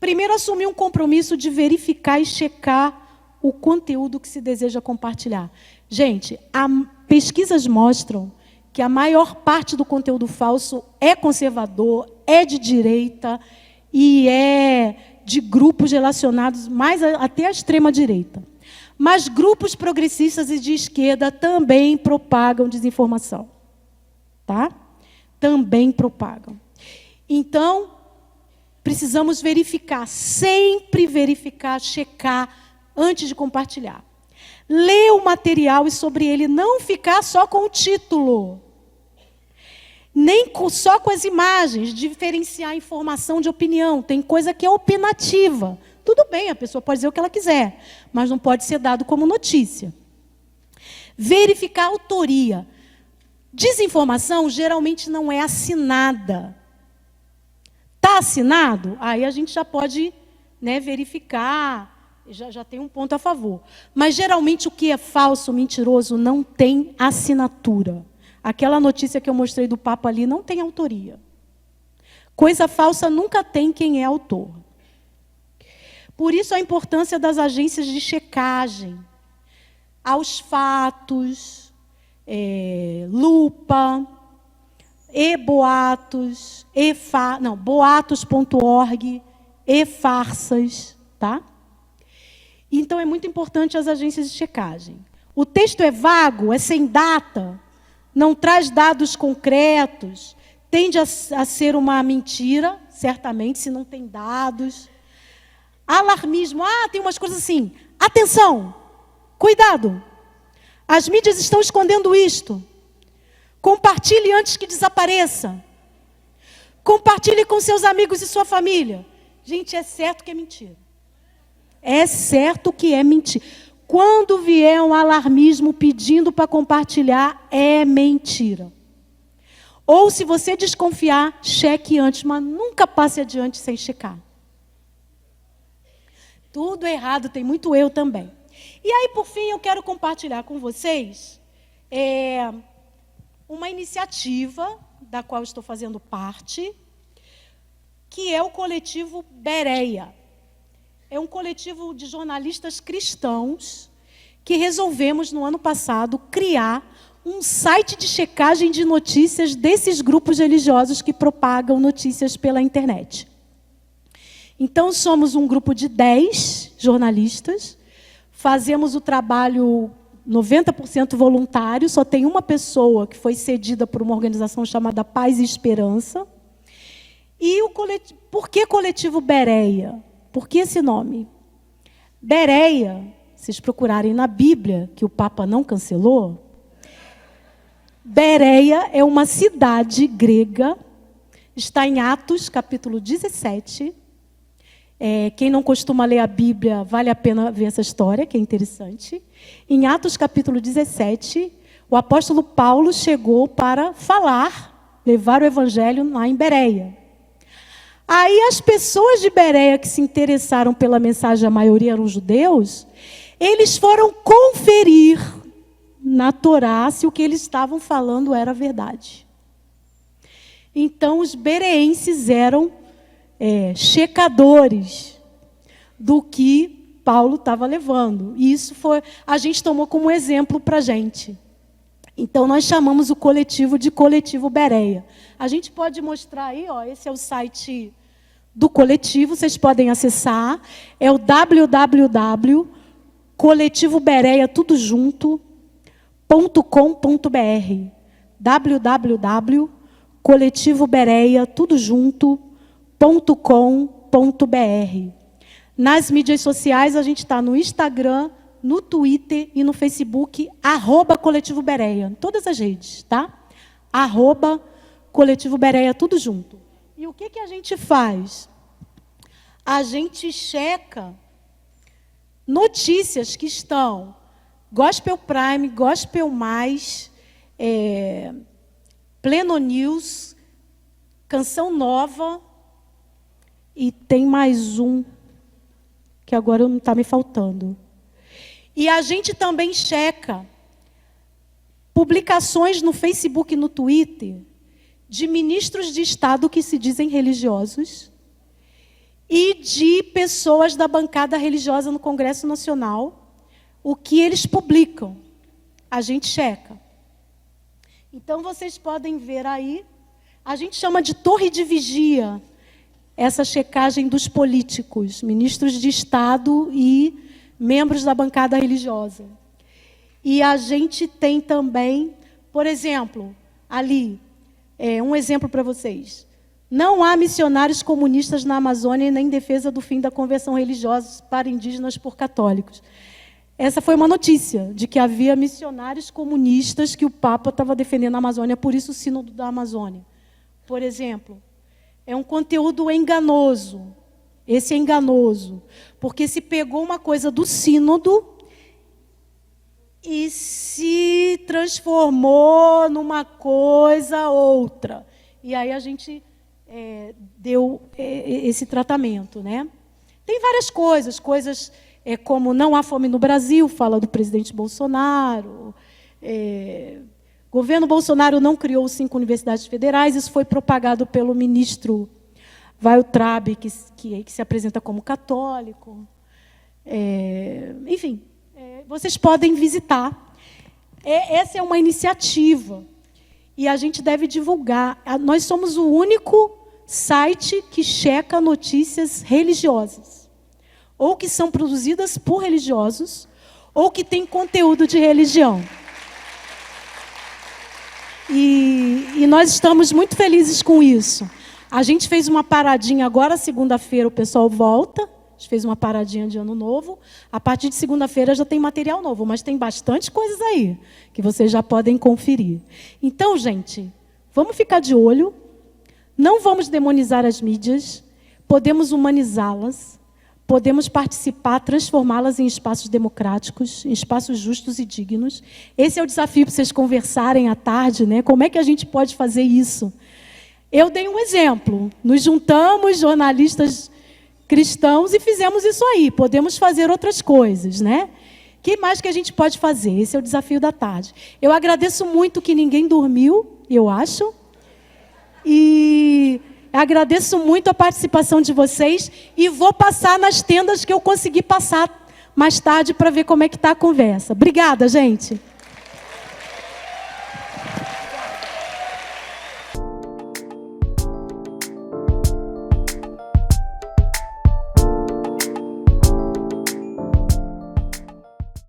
Primeiro, assumir um compromisso de verificar e checar o conteúdo que se deseja compartilhar. Gente, pesquisas mostram que a maior parte do conteúdo falso é conservador, é de direita, e é de grupos relacionados mais até à extrema-direita. Mas grupos progressistas e de esquerda também propagam desinformação. Tá? Também propagam. Então, precisamos verificar, sempre verificar, checar, antes de compartilhar. Ler o material e sobre ele não ficar só com o título. Nem só com as imagens, diferenciar informação de opinião. Tem coisa que é opinativa. Tudo bem, a pessoa pode dizer o que ela quiser, mas não pode ser dado como notícia. Verificar a autoria. Desinformação geralmente não é assinada. Está assinado? Aí a gente já pode, né, verificar, já tem um ponto a favor. Mas geralmente o que é falso, mentiroso, não tem assinatura. Aquela notícia que eu mostrei do Papa ali não tem autoria. Coisa falsa nunca tem quem é autor. Por isso a importância das agências de checagem. Aos fatos, Lupa, e-boatos, boatos.org, e-farsas, tá? Então, é muito importante as agências de checagem. O texto é vago, é sem data, não traz dados concretos, tende a ser uma mentira, certamente, se não tem dados. Alarmismo, tem umas coisas assim. Atenção, cuidado, as mídias estão escondendo isto. Compartilhe antes que desapareça. Compartilhe com seus amigos e sua família. Gente, é certo que é mentira. É certo que é mentira. Quando vier um alarmismo pedindo para compartilhar, é mentira. Ou se você desconfiar, cheque antes, mas nunca passe adiante sem checar. Tudo errado, tem muito eu também. E aí, por fim, eu quero compartilhar com vocês uma iniciativa da qual estou fazendo parte, que é o coletivo Bereia. É um coletivo de jornalistas cristãos que resolvemos, no ano passado, criar um site de checagem de notícias desses grupos religiosos que propagam notícias pela internet. Então, somos um grupo de 10 jornalistas, fazemos o trabalho 90% voluntário, só tem uma pessoa que foi cedida por uma organização chamada Paz e Esperança. E por que coletivo Bereia? Por que esse nome? Bereia, se vocês procurarem na Bíblia, que o Papa não cancelou, Bereia é uma cidade grega, está em Atos, capítulo 17. Quem não costuma ler a Bíblia, vale a pena ver essa história, que é interessante. Em Atos, capítulo 17, o apóstolo Paulo chegou para levar o evangelho lá em Bereia. Aí as pessoas de Bereia que se interessaram pela mensagem, a maioria eram judeus, eles foram conferir na Torá se o que eles estavam falando era verdade. Então os bereenses eram checadores do que Paulo estava levando. E isso a gente tomou como exemplo para a gente. Então nós chamamos o coletivo de Coletivo Bereia. A gente pode mostrar aí, esse é o site do coletivo, vocês podem acessar, é o www.coletivobereia.com.br www.coletivobereia.com.br. Nas mídias sociais, a gente está no Instagram, no Twitter e no Facebook, @Coletivo Bereia, em todas as redes, tá? @Coletivo Bereia, tudo junto. E o que a gente faz? A gente checa notícias que estão Gospel Prime, Gospel Mais, Pleno News, Canção Nova, e tem mais um, que agora não está me faltando. E a gente também checa publicações no Facebook e no Twitter de ministros de Estado que se dizem religiosos e de pessoas da bancada religiosa no Congresso Nacional, o que eles publicam, a gente checa. Então, vocês podem ver aí, a gente chama de torre de vigia, essa checagem dos políticos, ministros de Estado e membros da bancada religiosa. E a gente tem também, por exemplo, ali, um exemplo para vocês. Não há missionários comunistas na Amazônia nem em defesa do fim da conversão religiosa para indígenas por católicos. Essa foi uma notícia de que havia missionários comunistas que o Papa estava defendendo na Amazônia, por isso o Sínodo da Amazônia. Por exemplo, é um conteúdo enganoso. Esse é enganoso, porque se pegou uma coisa do Sínodo e se transformou numa coisa outra. E aí a gente deu esse tratamento, né? Tem várias coisas como não há fome no Brasil, fala do presidente Bolsonaro. Governo Bolsonaro não criou 5 universidades federais, isso foi propagado pelo ministro Weintraub, que se apresenta como católico. Enfim, vocês podem visitar. Essa é uma iniciativa e a gente deve divulgar. Nós somos o único site que checa notícias religiosas. ou que são produzidas por religiosos, ou que têm conteúdo de religião. E nós estamos muito felizes com isso. A gente fez uma paradinha agora, segunda-feira o pessoal volta. A gente fez uma paradinha de ano novo. A partir de segunda-feira já tem material novo, mas tem bastante coisas aí que vocês já podem conferir. Então, gente, vamos ficar de olho. Não vamos demonizar as mídias. Podemos humanizá-las. Podemos participar, transformá-las em espaços democráticos, em espaços justos e dignos. Esse é o desafio para vocês conversarem à tarde, né? Como é que a gente pode fazer isso? Eu dei um exemplo. Nos juntamos, jornalistas cristãos, e fizemos isso aí. Podemos fazer outras coisas, né? O que mais que a gente pode fazer? Esse é o desafio da tarde. Eu agradeço muito que ninguém dormiu, eu acho. E agradeço muito a participação de vocês e vou passar nas tendas que eu consegui passar mais tarde para ver como é que está a conversa. Obrigada, gente.